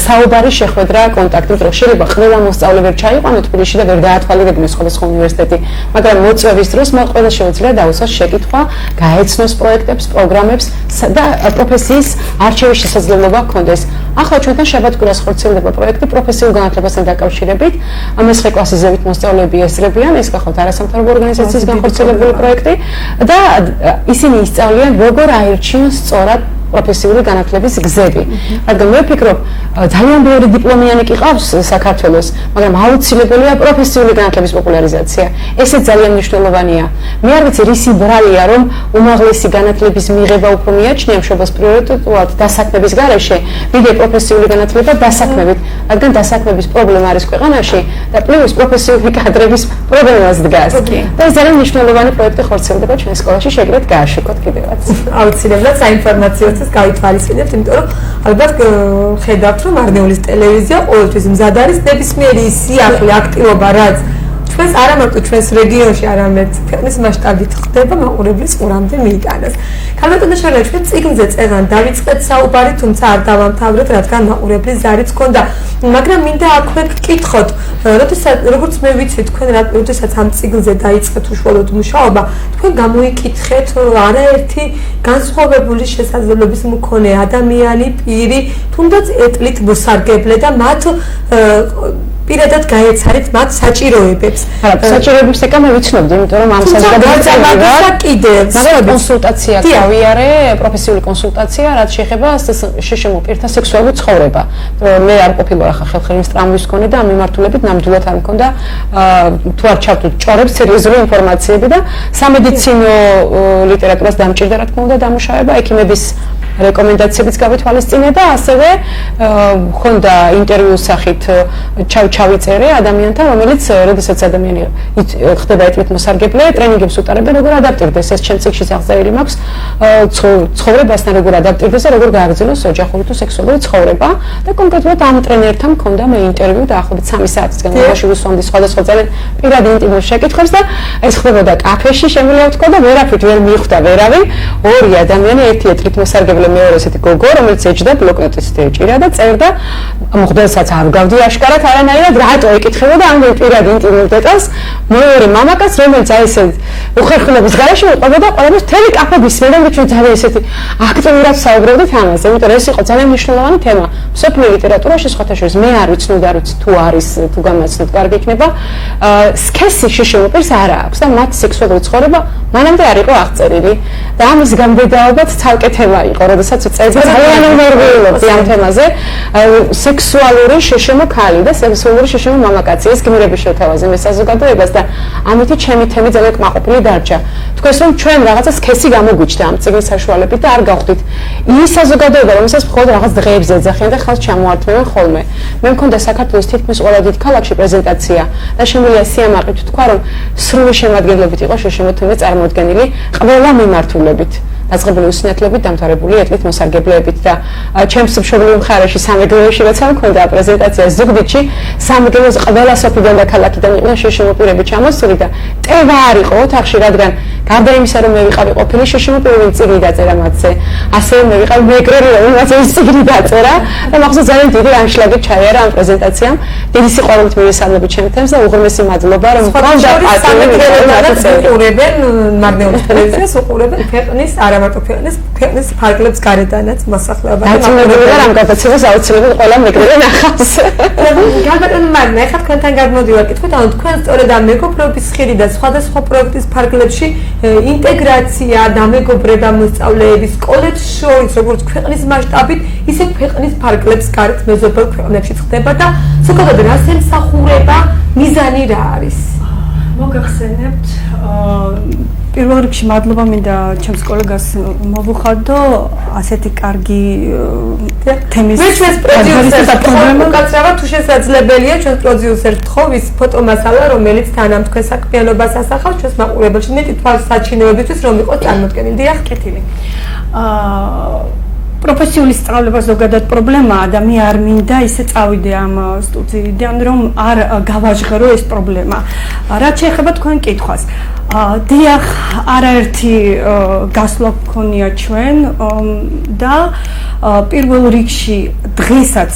B: საუბარი, შეხვედრა, კონტაქტი, რომ შეიძლება ყველა მოსწავლე ვერ ჩაიყვანო თბილისში და ვერ დაათვალიერებინოს სხვადასხვა უნივერსიტეტი, მაგრამ მოწვევის დროს მათ ყველა შეუძლია დაუსვას შეკითხვა, გაეცნოს პროექტებს, პროგრამებს და პროფესიის არჩევის შესაძლებლობა ჰქონდეს. ახლა ჩვენთან შაბათ-კვირას ხორციელდება პროექტი პროფესიულ განათლებასთან დაკავშირებით. 9 კლასის ზევით მოსწავლეები ესწრებიან, ეს გახლავთ არასამთავრობო ორგანიზაციის განხორციელებული პროექტი და ისინი ისწავლიან როგორ აირჩიონ სწორად პროფესიული განათლების გზები. რადგან მე ვფიქრობ, ძალიან ბევრი დიპლომიანი კი ყავს საქართველოს, მაგრამ აუცილებელია პროფესიული განათლების პოპულარიზაცია. ესე ძალიან მნიშვნელოვანია. მე არ ვიცი რისი ბრალია, რომ უმაღლესი განათლების მიღება უფრო მიაჩნია მშობელს პრიორიტეტულად დასაქმების გარეშე, ვიდრე პროფესიული განათლება დასაქმებით, რადგან დასაქმების პრობლემა არის ქვეყანაში და პლუს პროფესიული კადრების პრობლემას დგას. და ეს ძალიან მნიშვნელოვანი პროექტი ხორციელდება ჩვენ სკოლაში, შეგიძლიათ გააშეკოთ კიდევაც.
A: აუცილებლად საინფორმაციო გავითვალისწინებთ, იმიტომ რომ ალბათ ხედავთ, რომ მარნეულის ტელევიზია ყოველთვის მზად არის ნებისმიერი სიახლე, აქტივობა, რაც ჩვენს არა მარტო ჩვენს რეგიონში, არამედ ქვეყნის მასშტაბით ხდება, მაყურებლის ყურამდე მიიტანოს. ქალბატონო შენია, ჩვენ წიგნზე წერან დავიწყეთ საუბარი, თუმცა არ დავამთავრეთ, რადგან მაყურებლის ზარიც ჰქონდა. მაგრამ მინდა აქვე გკითხოთ, როგორც მე ვიცი, თქვენ როდესაც ამ წიგნზე დაიწყეთ უშუალოდ მუშაობა, თქვენ გამოიკითხეთ არაერთი განსხვავებული შესაძლებლობის მქონე ადამიანი, პირი, თუნდაც ეტლით მოსარგებლე და მათ პირადად გაეცარით მათ საჭიროებებს.
B: საჭიროებებს ეკა მე ვიცნობდი, იმიტომ რომ ამ საზოგადოებრივად კონსულტაცია გავიარე, პროფესიული კონსულტაცია, რაც შეეხება შშმ პირთა სექსუალურ ცხოვრება. მე არ ყოფილი ვარ ახლა ხელხელის ტრამვის მქონე და ამ მიმართულებით ნამდვილად არ მქონდა თუ არ ჩავთვლით ჭორებს სერიოზული ინფორმაციები და სამედიცინო ლიტერატურას დამჭირდა რა თქმა უნდა დამუშავება, ექიმების რეკომენდაციებიც გავითვალისწინე და ასევე მქონდა ინტერვიუს სახით ჩავიწერე ადამიანთან, რომელიც როდესაც ადამიანი ხდება ეტლით მოსარგებლე, ტრენინგებს უტარებდა, როგორ ადაპტირდეს, ეს ჩემ წიგნში აღწერილი მაქვს, ცხოვრებასთან როგორ ადაპტირდეს და როგორ გააგრძელოს ოჯახური თუ სექსუალური ცხოვრება და კონკრეტულად ამ ტრენერთან მქონდა მე ინტერვიუ დაახლოებით 3 საათის განმავლობაში ვუსვამდი სხვადასხვა ძალიან პირადი ინტიმურ შეკითხვებს და ეს ხდებოდა კაფეში, შემიძლია ვთქვა და ვერაფრით ვერ მიხვდა ვერავინ, ორი ადამიანი ერთი ეტლით მოსარგებლე მარტივი მეორე ესეთი გოგო, რომელიც ეჭდა ბლოკნოტის ეჭირა და წერდა მოხდენსაც არ გავდი აშკარად არანაირად რატო ეკითხებოდა ამ პირად ინტიმურ დეტალს მეორე მამაკაც, რომელიც აი ესე უხერხლების გარეშე უყვებოდა ყველაფერს თელი კაფე გისმენდა და ჩვენ ძალიან ესეთი აქტიურად საუბრობდით ამაზე, იმიტომ რომ ეს იყო ძალიან მნიშვნელოვანი თემა. მსოფლიო ლიტერატურაში სხვათაშორის მე არ ვიცნობ და არ ვიცი თუ არის თუ გამაცნოთ კარგი იქნება. სქესი შიშემოპირს არ აქვს და მათ სექსუალური ცხოვრება მანამდე არ იყო აღწერილი და ამის გამდედაობაც ცალკე თემა იყო, როდესაც წერდა ძალიან უნერვიულობდი ამ თემაზე. სექსუალური შეშემო ქალი და სექსუალური შეშემო მამაკაცი ეს გმირების შეთავაზე მე საზოგადოებას და ამითი ჩემი თემი ძალიან კმაყოფილი დარჩა. თქვენს რომ ჩვენ რაღაცა სქესი გამოგვიჩნდა ამ წიგნის საშუალებით და არ გავხდით ის საზოგადოება, რომელსაც მხოლოდ რაღაც დღეებს ეძახიან და ხალხს ჩამოართმევენ ხოლმე. მე მქონდა საქართველოს თითქმის ყველა დიდ ქალაქში პრეზენტაცია და შემიძლია სიამაყით თქვა, რომ სრული შემადგენლობით იყო შეშემო თემა წარმოდგენილი ყველა მიმართულებით. დაწყებული უსინათლებით, დამთავრებული ეტლით მოსარგებლეებით და ჩემს მშობლიურ მხარეში სამეგრელოში როცა მქონდა პრეზენტაცია ზუგდიდში, სამეგრელოს ყველა სოფლიდან და ქალაქიდან იყვნენ შეშემოპირები ჩამოსული და ტევა არ იყო ოთახში, რადგან გარდა იმისა, რომ მე ვიყავი ყოფილი შეშემოპირები წიგნი დაწერა მათზე, ასევე მე ვიყავი მეგრელი, რომელსაც ეს წიგნი დაწერა და მახსოვს ძალიან დიდი ანშლაგი ჩაიარა ამ პრეზენტაციამ. დიდი სიყვარულით მივესალმები ჩემ თემს და უღრმესი მადლობა, რომ მქონდა პატივი
A: უყურებენ მარნეულის ტელევიზიას, უყურებენ ქვეყნის არამარტო ქვეყნის ფარგლებს გარედანაც მოსახლეობა და
B: ამ გადაცემას აუცილებლად ყველა მეგრელი ნახავს.
A: გალბატონ მარნა, ეხლა თქვენთან გადმოდივარ კითხვით, ანუ თქვენ სწორედ ამ მეგობრობის ხირი და სხვადასხვა პროექტის ფარგლებში ინტეგრაცია და მეგობრება მოსწავლეების კოლეჯს შორის, როგორც ქვეყნის მასშტაბით, ისე ქვეყნის ფარგლებს გარეთ მეზობელ ქვეყნებში ხდება და ზოგადად რას ემსახურება, მიზანი რა არის?
C: მოგახსენებთ პირველ რიგში მადლობა მინდა ჩემს კოლეგას მოვუხადო ასეთი კარგი თემის
A: მე ჩვენს პროდიუსერს უკაცრავად თუ შესაძლებელია ჩვენს პროდიუსერს თხოვის ფოტომასალა რომელიც თანამ თქვენ საქმიანობას ასახავს ჩვენს მაყურებელში მეტი თვალსაჩინოებისთვის რომ იყოს წარმოდგენილი დიახ კეთილი პროფესიული სწავლება ზოგადად პრობლემაა და მე არ მინდა ისე წავიდე ამ სტუდიიდან რომ არ გავაჟღერო ეს პრობლემა. რაც შეეხება თქვენ კითხვას. დიახ, არაერთი გასვლა გქონია ჩვენ და პირველ რიგში დღესაც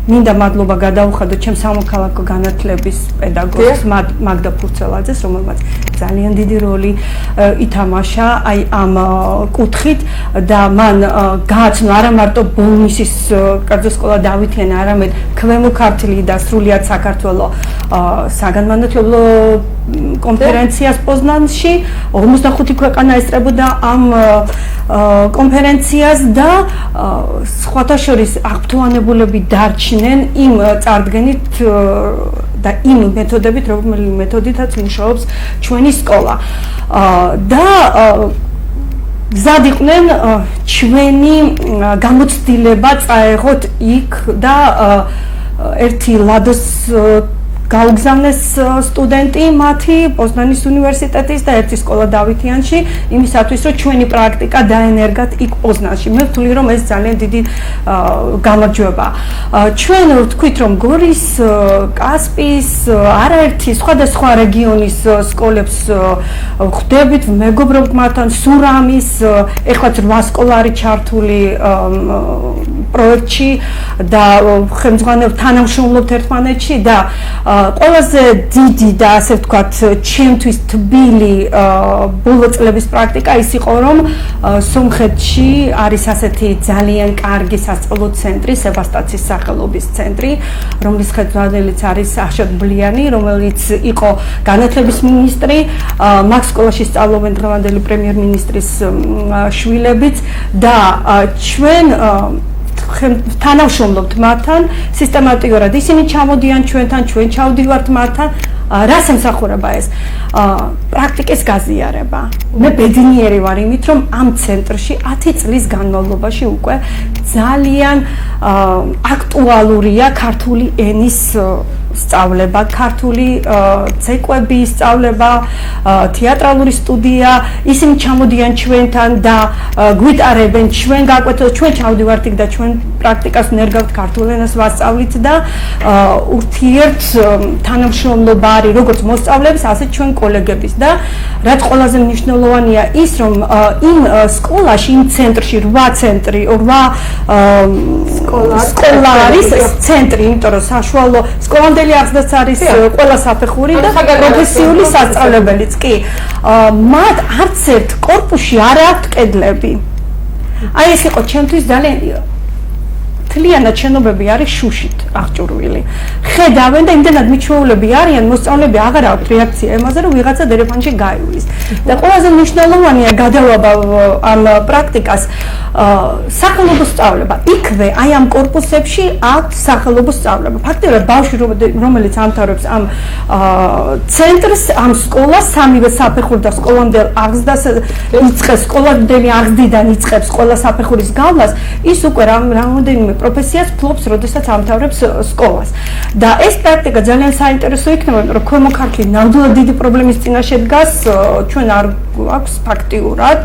A: მინდა მადლობა გადაუხადო ჩემს სამოქალაქო განათლების პედაგოგს მაგდა ფურცელაძეს, რომელმაც ძალიან დიდი როლი ითამაშა აი ამ კუთხით და მან გააცნო არა მარტო ბოლნისის კერძო სკოლა დავითენა, არამედ ქვემო ქართლი და სრულიად საქართველოს საგანმანათლებლო კონფერენციას პოზნანში 55 ქვეყანა ესწრებოდა ამ კონფერენციას და სხვათა შორის აღფრთოვანებულები დარჩნენ იმ წარდგენით და იმ მეთოდებით, რომელი მეთოდითაც მუშაობს ჩვენი სკოლა. და გზად იყვნენ ჩვენი გამოცდილება წაეღოთ იქ და ერთი ლადოს გაუგზავნეს სტუდენტი მათი პოზნანის უნივერსიტეტის და ერთი სკოლა დავითიანში იმისათვის რომ ჩვენი პრაქტიკა დაენერგათ იქ პოზნანში. მე ვთვლი რომ ეს ძალიან დიდი გამარჯვება. ჩვენ ვთქვით რომ გორის, კასპიის, არაერთი სხვადასხვა რეგიონის სკოლებს ხვდებით, მეგობრობთ მათთან, სურამის, ეხლაც 8 სკოლა არის ჩართული პროექტში და ხელმძღვანელობთ თანამშრომლობთ ერთმანეთში და ყველაზე დიდი და ასე ვთქვათ ჩემთვის თბილი ბოლო წლების პრაქტიკა ის იყო რომ სომხეთში არის ასეთი ძალიან კარგი სასწავლო ცენტრი, სებასტაცის სახელობის ცენტრი, რომლის ხელმძღვანელიც არის ახშად ბლიანი, რომელიც იყო განათლების მინისტრი, მაგ სკოლაში სწავლობენ დღევანდელი პრემიერ-მინისტრის შვილებიც და ჩვენ თანამშრომლობთ მათთან სისტემატურად ისინი ჩამოდიან ჩვენთან, ჩვენ ჩავდივართ მათთან. რას ემსახურება ეს? პრაქტიკის გაზიარება. მე ბედნიერი ვარ იმით, რომ ამ ცენტრში 10 წლის განმავლობაში უკვე ძალიან აქტუალურია ქართული ენის სწავლება, ქართული ცეკვები სწავლება, თეატრალური სტუდია, ისინი ჩამოდიან ჩვენთან და გვიტარებენ ჩვენ გაკვეთილს, ჩვენ ჩავდივართ იქ და ჩვენ
C: პრაქტიკას ნერგავთ ქართულ ენას ვასწავლით და ურთიერთ თანამშრომლობა არის როგორც მოსწავლეების, ასევე ჩვენ კოლეგების და რაც ყველაზე მნიშვნელოვანია ის, რომ იმ სკოლაში, იმ ცენტრში 8 ცენტრი, 8 სკოლა არის ცენტრი, იმიტომ რომ საშუალო სკოლამდელი აღზრდაც არის ყველა საფეხური და პროფესიული სასწავლებელიც კი. მათ არც ერთ კორპუსში არ აქვთ კედლები. აი ეს იყო ჩემთვის ძალიან თლიანად შენობები არის შუშით აღჭურვილი. ხედავენ და იმდენად მიჩვეულები არიან, მოსწავლეები აღარ აქვთ რეაქცია იმაზე, რომ ვიღაცა დერეფანში გაივლის. და ყველაზე მნიშვნელოვანია გადავაბავ ამ პრაქტიკას სახელმწიფო სწავლება. იქვე აი ამ კორპუსებში აქვთ სახელმწიფო სწავლება. ფაქტობრივად ბავშვი რომელიც ამთავრებს ამ ცენტრს, ამ სკოლას, სამივე საფეხური და სკოლამდელ აღზრდას იწყებს, სკოლამდელი აღზრდიდან იწყებს ყველა საფეხურის გავლას, ის უკვე რამდენიმე პროფესიას ფლობს, როდესაც ამთავრებს სკოლას. და ეს პრაქტიკა ძალიან საინტერესო იქნება, რომ ქვემო ქართლი ნამდვილად დიდი პრობლემის წინაშე დგას, ჩვენ არ აქვს ფაქტიურად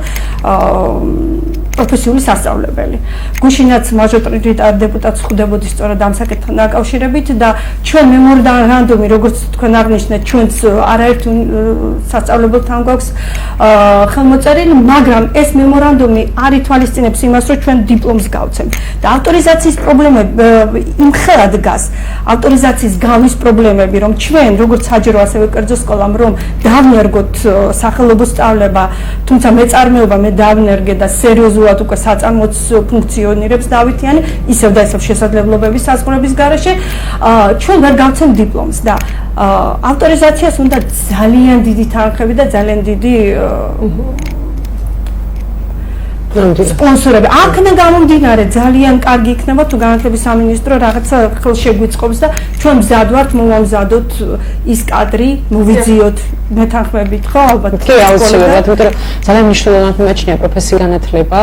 C: პროფესიული სასწავლებელი. გუშინაც მაჟორიტარ დეპუტატს ხვდებოდი სწორად ამ საკითხთან დაკავშირებით და ჩვენ მემორანდუმი, როგორც თქვენ აღნიშნეთ, ჩვენც არაერთ სასწავლებელთან გვაქვს ხელმოწერილი, მაგრამ ეს მემორანდუმი არ ითვალისწინებს იმას, რომ ჩვენ დიპლომს გავცემთ. და ავტორიზაციის პრობლემები იმხელა დგას, ავტორიზაციის გავლის პრობლემები, რომ ჩვენ როგორც საჯარო ასევე კერძო სკოლამ რომ დავნერგოთ სახელმწიფო სწავლება, თუმცა მეწარმეობა მე დავნერგე და სერიოზულად უკვე საწარმოც ფუნქციონირებს დავითიანი, ისევ და ისევ შესაძლებლობების საზღვრების გარეშე, ჩვენ ვერ გავცემ დიპლომს და ავტორიზაციას უნდა ძალიან დიდი თანხები და ძალიან დიდი სპონსორები. აქედან გამომდინარე ძალიან კარგი იქნება თუ განათლების სამინისტრო რაღაცა ხელშეგვიწყობს და ჩვენ მზად ვართ მოვამზადოთ ის კადრი, მოვიძიოთ მეთანხმებით, ხო, ალბათ.
B: კი, აუცილებლად, იმიტომ რომ ძალიან მნიშვნელოვანი მიმაჩნია პროფესიული განათლება.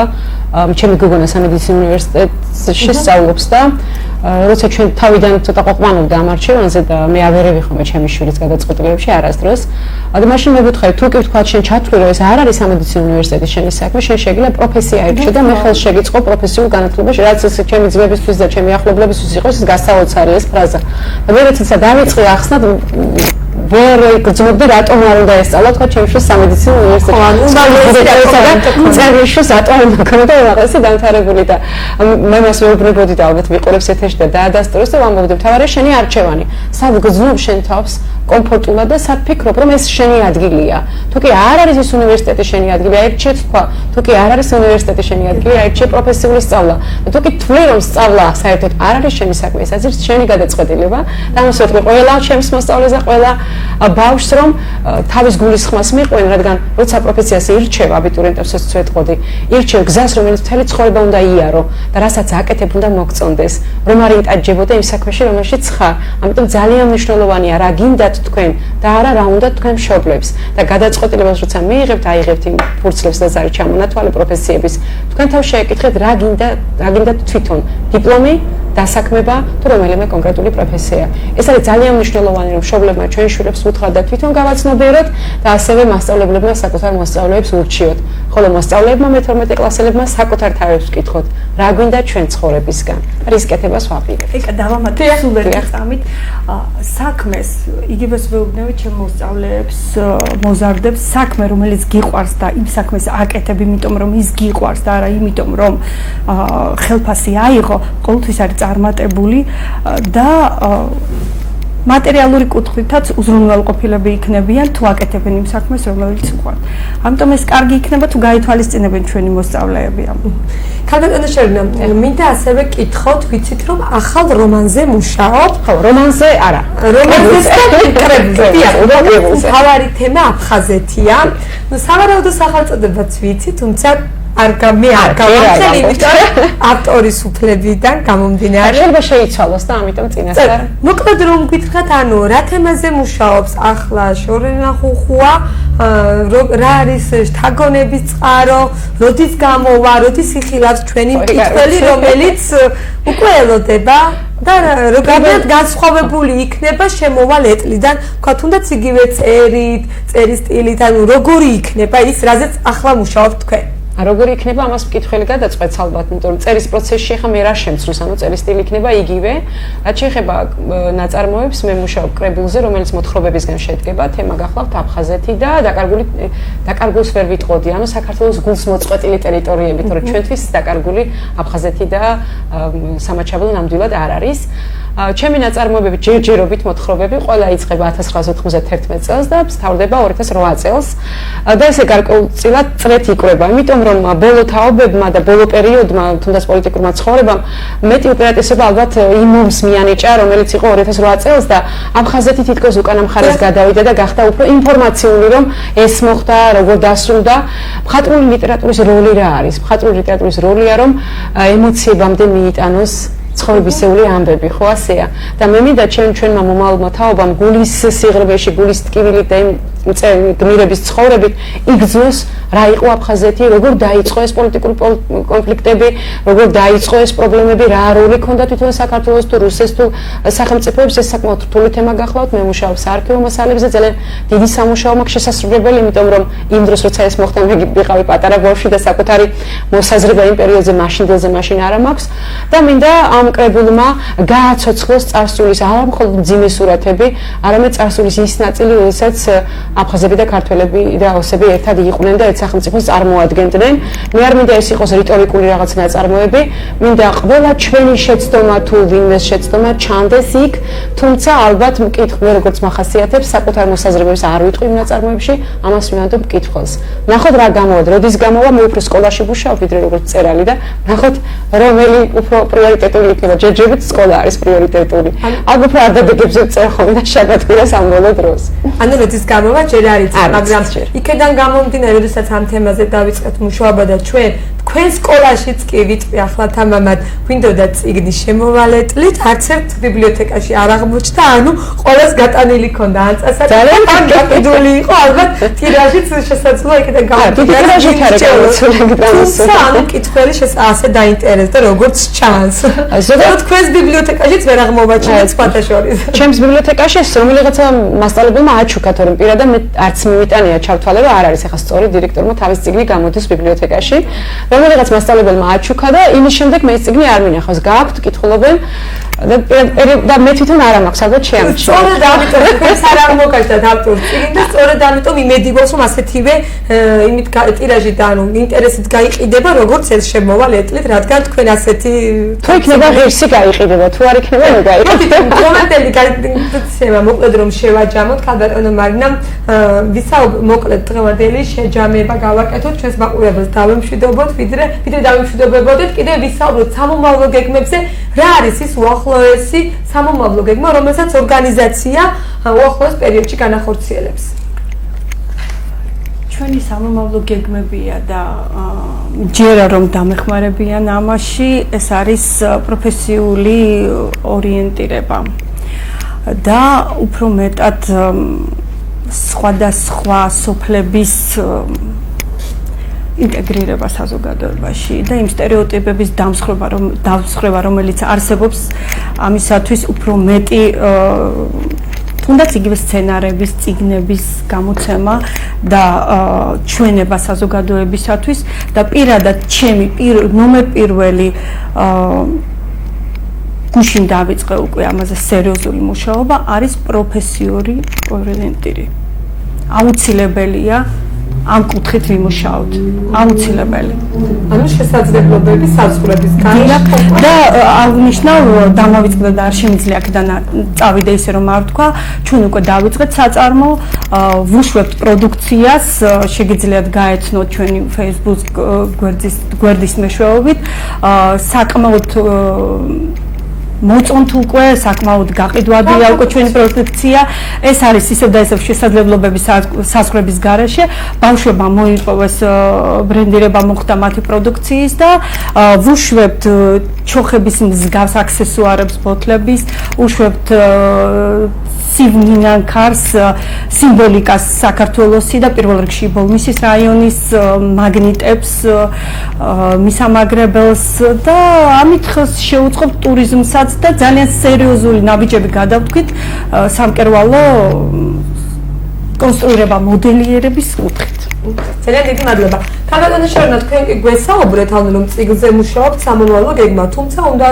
B: ჩემი გოგონა სამედიცინო უნივერსიტეტში სწავლობს და როცა ჩვენ თავიდან ცოტა ყვაყმანობდა ამ არჩევანზე და მე ავერევი ხოლმე ჩემი შვილის გადაწყვეტილებებში არასდროს. და მაშინ მე ვუთხარი, თუ კი ვთქვა შენ ჩათვლი, რომ ეს არ არის სამედიცინო უნივერსიტეტის შენი საქმე, შენ შეგიძლია პროფესია აირჩიო და მე ხელს შეგიწყო პროფესიულ განათლებაში, რაც ეს ჩემი ძმებისთვის და ჩემი ახლობლებისთვის იყოს, ის გასაოცარი ეს ფრაზა. და მე როცა დავიწყე ახსნად ვერ გძნობდი რატომ არ უნდა ესწავლა თქვა ჩემშვილს სამედიცინო უნივერსიტეტში. წერილშიც რატომ არ უნდა და რაღაცა დამთავრებული და მე მას ვეუბნებოდი და ალბათ ვიყურებს ეთერში და დაადასტუროს და ვამბობდი მთავარია შენი არჩევანი. სად გძნობ შენ თავს კომფორტულად და სად ფიქრობ რომ ეს შენი ადგილია. თუ კი არ არის ეს უნივერსიტეტი შენი ადგილი, აირჩიე თქვა. თუ კი არ არის უნივერსიტეტი შენი ადგილი, აირჩიე პროფესიული სწავლა. და თუ კი თვლი რომ სწავლა საერთოდ არ არის შენი საქმე, ეს არის შენი გადაწყვეტილება. და ამას ვეთქვი ყველა ჩემს მოსწავლეზე, ყველა ბავშვს რომ თავის გულისხმას მიყვენ, რადგან როცა პროფესიას ირჩევ, აბიტურიენტებსაც ვეთყოდი, ირჩევ გზას, რომელიც მთელი ცხოვრება უნდა იარო და რასაც აკეთებ უნდა მოგწონდეს, რომ არ იტაჯებოდა იმ საქმეში, რომელშიც ხარ. ამიტომ ძალიან მნიშვნელოვანია რა გინდათ თქვენ და არა რა უნდა თქვენ მშობლებს. და გადაწყვეტილებას როცა მიიღებთ, აიღებთ იმ ფურცლებს და ზარი ჩამონათვალე პროფესიების, თქვენ თავ შეეკითხეთ რა გინდათ თვითონ, დიპლომი, დასაქმება თუ რომელიმე კონკრეტული პროფესია. ეს არის ძალიან მნიშვნელოვანი, რომ მშობლებმა ჩვენ შვილებს უთხრათ და თვითონ გავაცნობიეროთ და ასევე მასწავლებლებმა საკუთარ მოსწავლეებს ურჩიოთ. ხოლო მოსწავლეებმა მე-12 კლასელებმა საკუთარ თავებს ვკითხოთ, რა გვინდა ჩვენ ცხოვრებისგან. რის კეთებას ვაპირებთ.
C: ეკა დავამატე სულ ერთი წამით საქმეს იგივეს ვეუბნები ჩემ მოსწავლეებს, მოზარდებს საქმე, რომელიც გიყვარს და იმ საქმეს აკეთებ, იმიტომ რომ ის გიყვარს და არა იმიტომ რომ ხელფასი აიღო, ყოველთვის არის წარმატებული და მატერიალური კუთხითაც უზრუნველყოფილები იქნებიან თუ აკეთებენ იმ საქმეს, რომელიც უყვართ. ამიტომ ეს კარგი იქნება თუ გაითვალისწინებენ ჩვენი მოსწავლეები.
A: ქალბატონო შენია, მინდა ასევე კითხოთ, ვიცით რომ ახალ რომანზე მუშაობ?
B: ხო, რომანზე არა.
A: რომანზე თავარი თემა აფხაზეთია. ნუ სავარაუდო სახელწოდებაც ვიცი, თუმცა არ გავამხელი, იმიტომ ავტორის უფლებიდან გამომდინარე.
B: შეიძლება შეიცვალოს და ამიტომ წინასწარ.
A: მოკლედ რომ გითხრათ, ანუ რა თემაზე მუშაობს ახლა შორენახუხუა, რა არის შთაგონების წყარო, როდის გამოვა, როდის იხილავს ჩვენი მკითხველი, რომელიც უკვე ელოდება და როგორ განსხვავებული იქნება შემოვალ ეტლიდან, თქვა თუნდაც იგივე წერის სტილით, ანუ როგორი იქნება ის, რაზეც ახლა მუშაობთ თქვენ.
B: როგორი იქნება ამას მკითხველი გადაწყვეტს ალბათ, იმიტომ რომ წერის პროცესში ახლა მე რა შემცროს, ანუ წერის სტილი იქნება იგივე. რაც შეეხება ნაწარმოებს, მე მუშაობ კრებულზე, რომელიც მოთხრობებისგან შედგება, თემა გახლავთ აფხაზეთი და დაკარგულს ვერ ვიტყოდი, ანუ საქართველოს გულს მოწყვეტილი ტერიტორიები, თორე ჩვენთვის დაკარგული აფხაზეთი და სამაჩაბლო ნამდვილად არ არის. ჩემი ნაწარმოებები ჯერჯერობით მოთხრობები ყველა იწყება 1991 წელს და სწავლდება 2008 წელს და ესე გარკვეულწილად წრეთ იკვრება, იმიტომ რომ ბოლო თაობებმა და ბოლო პერიოდმა, თუნდაც პოლიტიკურმა ცხოვრებამ მეტი უპირატესობა ალბათ იმ ომს მიანიჭა, რომელიც იყო 2008 წელს და აფხაზეთი თითქოს უკანა მხარეს გადავიდა და გახდა უფრო ინფორმაციული, რომ ეს მოხდა, როგორ დასრულდა. მხატვრული ლიტერატურის როლი რა არის? მხატვრული ლიტერატურის როლია, რომ ემოციებამდე მიიტანოს ცხოვრებისეული ამბები, ხო ასეა? და მე მინდა ჩვენმა მომავალმა თაობამ გულის სიღრმეში, გულის ტკივილით და გმირების ცხოვრებით იგრძნოს რა იყო აფხაზეთი, როგორ დაიწყო ეს პოლიტიკური კონფლიქტები, როგორ დაიწყო ეს პრობლემები, რა როლი ჰქონდა თვითონ საქართველოს თუ რუსეთის თუ სახელმწიფოებს, ეს საკმაოდ რთული თემა გახლავთ. მე მუშაობ საარქივო მასალებზე, ძალიან დიდი სამუშაო მაქვს შესასრულებელი, იმიტომ რომ იმ დროს როცა ეს მოხდა, მე ვიყავი პატარა ბავშვი და საკუთარი მოსაზრება იმ პერიოდზე მაშინდელზე მაშინ არ მაქვს და მინდა ამ კრებულმა გააცოცხლოს წარსულის არა მხოლოდ მძიმე სურათები, არამედ წარსულის ის ნაწილი, როდესაც აფხაზები და ქართველები და ოსები ერთად იყვნენ და ერთ სახელმწიფოს წარმოადგენდნენ. მე არ მინდა ეს იყოს რიტორიკული რაღაც ნაწარმოები, მინდა ყველა ჩვენი შეცდომა თუ ვინმეს შეცდომა ჩანდეს იქ, თუმცა ალბათ მკითხვლი როგორც მახასიათებს საკუთარ მოსაზრებებს არ ვიტყვი იმ ნაწარმოებში, ამას მივანდო მკითხველს. ნახოთ რა გამოვადა, როდის გამოვა, მე უფრო სკოლაში ვუშაობ ვიდრე როგორც წერალი და ნახოთ რომელი უფრო პრიორიტეტული იქნება. ჯერჯერობით სკოლა არის პრიორიტეტული. ალბათ არ დადეგებს წერ ხოლმე და შაბათ-კვირას ამ ბოლო დროს.
A: ანუ როდის გამოვა ჯერ არ იცი, მაგრამ იქედან გამომდინარე, როდესაც ამ თემაზე დავიწყეთ მუშაობა და თქვენ სკოლაშიც კი ვიტყვი ახლა თამამად, გვინდოდა წიგნის შემოვალეთლით, არც ერთ ბიბლიოთეკაში არ აღმოჩნდა, ანუ ყველას გატანილი ქონდა ან წასაკი. ძალიან გაყიდული იყო, ალბათ ტირაჟიც შესაძლოა იქედან გამომდინარე. თუმცა ანუ მკითხველი ასე დაინტერესდა, როგორც ჩანს. ზოგადად თქვენს ბიბლიოთეკაშიც ვერ აღმოვაჩინეთ სხვათა შორის.
B: ჩემს ბიბლიოთეკაში ეს რომელიღაცა მასწავლებელმა აჩუქა, თორემ პირადად მე არც მივიტანია ჩავთვალე, რომ არ არის ახლა სწორი დირექტორმა თავის წიგნი გამოდის ბიბლიოთეკაში. რომელიღაც მასწავლებელმა აჩუქა და იმის შემდეგ მე ეს წიგნი არ მინახავს. გააქვთ, კითხულობენ და მე თვითონ არ მაქვს, ალბათ შეამჩნია.
A: სწორედ ამიტომ ეს არ აღმოგაჩნდათ ავტორს წიგნი და სწორედ ამიტომ იმედი გვაქვს, რომ ასეთივე იმით ტირაჟი და ანუ ინტერესით გაიყიდება, როგორც ეს შემოვალეთლით, რადგან თქვენ ასეთი
B: თუ იქნება ღირსი გაიყიდება, თუ არ იქნება ნუ გაიყიდება.
A: კომენტები გადაცემა მოკლედ რომ შევაჯამოთ, ქალბატონო მარინამ ვისაუბრ მოკლედ დღევანდელი შეჯამება გავაკეთოთ, ჩვენს მაყურებელს დავემშვიდობოთ, ვიდრე დავემშვიდობებოდეთ, კიდევ ვისაუბროთ სამომავლო გეგმებზე, რა არის ის უახლოესი სამომავლო გეგმა, რომელსაც ორგანიზაცია უახლოეს პერიოდში განახორციელებს.
C: ჩვენი სამომავლო გეგმებია და ჯერა რომ დამეხმარებიან ამაში, ეს არის პროფესიული ორიენტირება და უფრო მეტად სხვადასხვა სოფლების ინტეგრირება საზოგადოებაში და იმ სტერეოტიპების დამსხვრება, რომელიც არსებობს, ამისათვის უფრო მეტი თუნდაც იგივე სცენარების, წიგნების გამოცემა და ჩვენება საზოგადოებისათვის და პირადად ჩემი ნომერ პირველი გუშინ დავიწყე უკვე ამაზე სერიოზული მუშაობა არის პროფესიული ორიენტირი. აუცილებელია ამ კუთხით ვიმუშაოთ. აუცილებელი.
A: ანუ შესაძლებლობები საზღვრების განშტოება
C: და აღნიშნავ დამავიწყდა და არ შემიძლია აქედან წავიდე ისე რომ არ ვთქვა, ჩვენ უკვე დავიწყეთ საწარმო, ვუშვებთ პროდუქციას, შეგიძლიათ გაეცნოთ ჩვენი Facebook გვერდის მეშვეობით, საკმაოდ მოწონთ უკვე, საკმაოდ გაყიდვადია უკვე ჩვენი პროდუქცია. ეს არის ისევ და ისევ შესაძლებლობების საზღვრების გარეშე. ბავშვებმა მოიპოვეს ბრენდირება მოხდა მათი პროდუქციის და ვუშვებთ ჩოხების მსგავს აქსესუარებს, ბოთლების, უშვებთ სივნინანქარს, სიმბოლიკას საქართველოსი და პირველ რიგში ბოლნისის რაიონის მაგნიტებს, მისამაგრებელს და ამით შეუწყობთ ტურიზმსაც და ძალიან სერიოზული ნაბიჯები გადავთქვით სამკერვალო კონსტრუირება მოდელიერების კუთხით.
A: ძალიან დიდი მადლობა. ქალბატონო შენია, თქვენ კი გვესაუბრეთ, ანუ რომ წიგნზე მუშაობთ სამომავლო გეგმა, თუმცა უნდა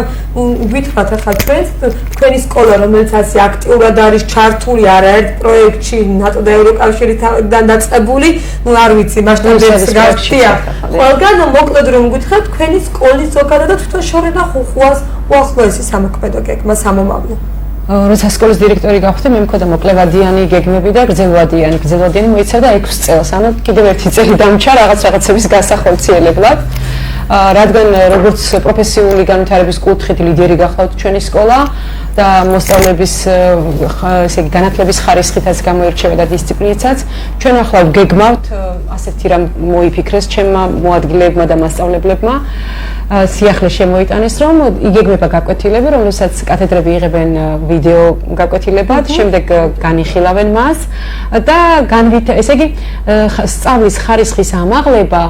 A: გითხრათ ახლა ჩვენს თქვენი სკოლა, რომელიც ასე აქტიურად არის ჩართული არაერთ პროექტში ნატო და ევროკავშირიდან დაწყებული, ну არ ვიცი, მასშტაბებს გასწია. ყველგან მოკლედ რომ გითხრათ, თქვენი სკოლის ზოგადად და თვითონ შორენა ხუხუას უახლოესი სამოქმედო გეგმა სამომავლო.
B: როცა სკოლის დირექტორი გავხდი, მე მქონდა მოკლევადიანი გეგმები და გრძელვადიანი. გრძელვადიანი მოიცავდა 6 წელს, ანუ კიდევ ერთი წელი დამჩა რაღაცების გასახორციელებლად. რადგან როგორც პროფესიული განვითარების კუთხით ლიდერი გახლავთ ჩვენი სკოლა და მოსწავლეების ესე იგი განათლების ხარისხითაც გამოირჩევა და დისციპლინითაც, ჩვენ ახლა გეგმავთ ასეთი რამ მოიფიქრეს ჩემმა მოადგილებმა და მასწავლებლებმა სიახლე შემოიტანეს, რომ იგეგმება გაკვეთილები, რომელსაც კათედრები იღებენ ვიდეო გაკვეთილებად, შემდეგ განიხილავენ მას და ესე იგი სწავლის ხარისხის ამაღლება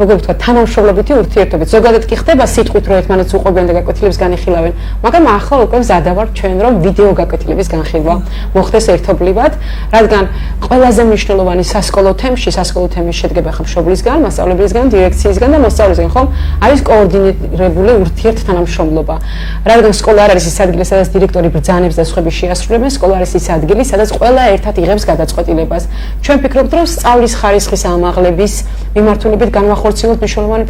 B: როგორ ვთქვა, თანამშრომლობითი ურთიერთობით. ზოგადად კი ხდება სიტყვით, რომ ერთმანეთს უყვებიან და გაკვეთილებს განიხილავენ, მაგრამ ახლა უკვე მზადავართ ჩვენ, რომ ვიდეო გაკვეთილების განხილვა მოხდეს ერთობლივად, რადგან ყველაზე მნიშვნელოვანი სასკოლო თემის შედგება ხომ მშობლისგან, მასწავლებლისგან, დირექციისგან და მოსწავლისგან, ხომ არის კოორდინირებული ურთიერთთანამშრომლობა. რადგან სკოლა არ არის ის ადგილი, სადაც დირექტორი ბრძანებს და სხვები შეასრულებენ, სკოლა არის ის ადგილი, სადაც ყველა ერთად იღებს გადაწყვეტილებას. ჩვენ ვფიქრობთ, რომ სწავლის ხარისხის ამაღლების მიმართულებით განვახორციელოთ მნიშვნელოვანი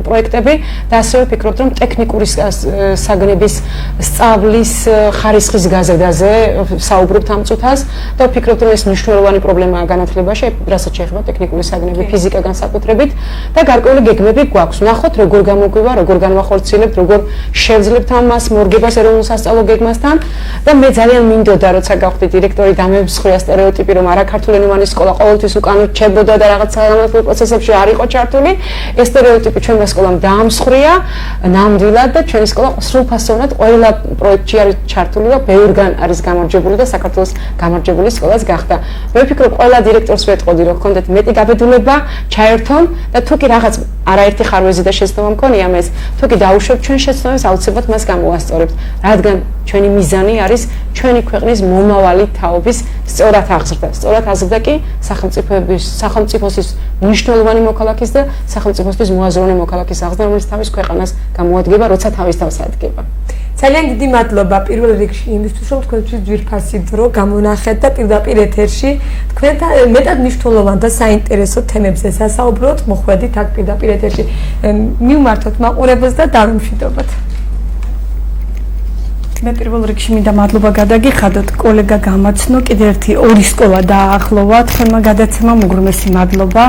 B: პროექტები და ასევე ვფიქრობთ, რომ ტექნიკური საგნების სწავლის ხარისხის გაზრდაზე საუბრობთ ამ წუთას და ვფიქრობთ, რომ ეს მნიშვნელოვანი პრობლემაა განათლებაში, რასაც შეეხება ტექნიკური საგნები, ფიზიკა განსაკუთრებით და გარკვეული გეგმები გვაქვს. ნახოთ, როგორ გამოგვივა, როგორ განვახორციელებთ, როგორ შევძლებთ ამას მორგებას ეროვნულ სასწავლო გეგმასთან და მე ძალიან მინდოდა, როცა გავხდი დირექტორი და მე მსხვია სტერეოტიპი, რომ არაქართულენოვანი სკოლა ყოველთვის უკან რჩებოდა და რაღაც საერთო პროცესებში არ იყო ჩართული. ეს სტერეოტიპი ჩვენმა სკოლამ დაამსხვრია ნამდვილად და ჩვენი სკოლა სრულფასოვნად ყველა პროექტში არის ჩართული და ბევრგან არის გამარჯვებული და საქართველოს გამარჯვებული სკოლაც გახდა. მე ვფიქრობ, ყველა დირექტორს ვეტყოდი, რომ გქონდეთ მეტი გაბედულება, ჩაერთონ და თუ კი რაღაც არაერთი ხარვეზი და შეცდომა მქონია მეს, თუ კი დაუშვებთ ჩვენ შეცდომებს, აუცილებლად მას გამოვასწორებთ, რადგან ჩვენი მიზანი არის ჩვენი ქვეყნის მომავალი თაობის სწორად აღზრდა. სწორად აღზრდა კი სახელმწიფოსთვის მნიშვნელოვანი მოქალაქის და სახელმწიფოსთვის მოაზროვნე მოქალაქის აღზრდა, რომელიც თავის ქვეყანას გამოადგება, როცა თავის თავს ადგება.
A: ძალიან დიდი მადლობა პირველ რიგში იმისთვის, რომ თქვენთვის ძვირფასი დრო გამონახეთ და პირდაპირ ეთერში თქვენთან მეტად მნიშვნელოვან და საინტერესო თემებზე სასაუბროთ, მოხვედით აქ პირდაპირ ეთერში. მივმართოთ მაყურებელს და დავიმშვიდობოთ.
C: მე პირველ რიგში მინდა მადლობა გადაგიხადოთ, კოლეგა გამაცნო, კიდევ ერთი ორი სკოლა დაახლოვა, თქვენმა გადაცემამ უღრმესი მადლობა.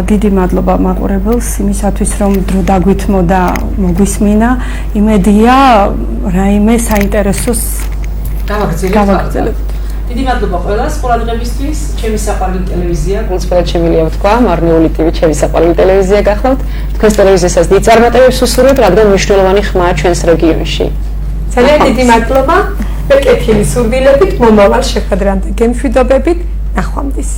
C: დიდი მადლობა მაყურებელს იმისათვის, რომ დრო დაგვითმო და მოგვისმინა. იმედია, რაიმე საინტერესოს გავაგრძელებთ.
B: დიდი მადლობა ყველას ყურადღებისთვის. ჩემი საყვარელი ტელევიზია, გულწრფელად შემიძლია ვთქვა, მარნეული TV ჩემი საყვარელი ტელევიზია გახლავთ. თქვენს ტელევიზიასაც დიდ წარმატებებს ვუსურვებ, რადგან მნიშვნელოვანი ხმაა ჩვენს რეგიონში.
A: ძალიან დიდი მადლობა. ვეკეთილი სურვილებით, მომავალ შეხვედრამდე გემშვიდობებით, ნახვამდის.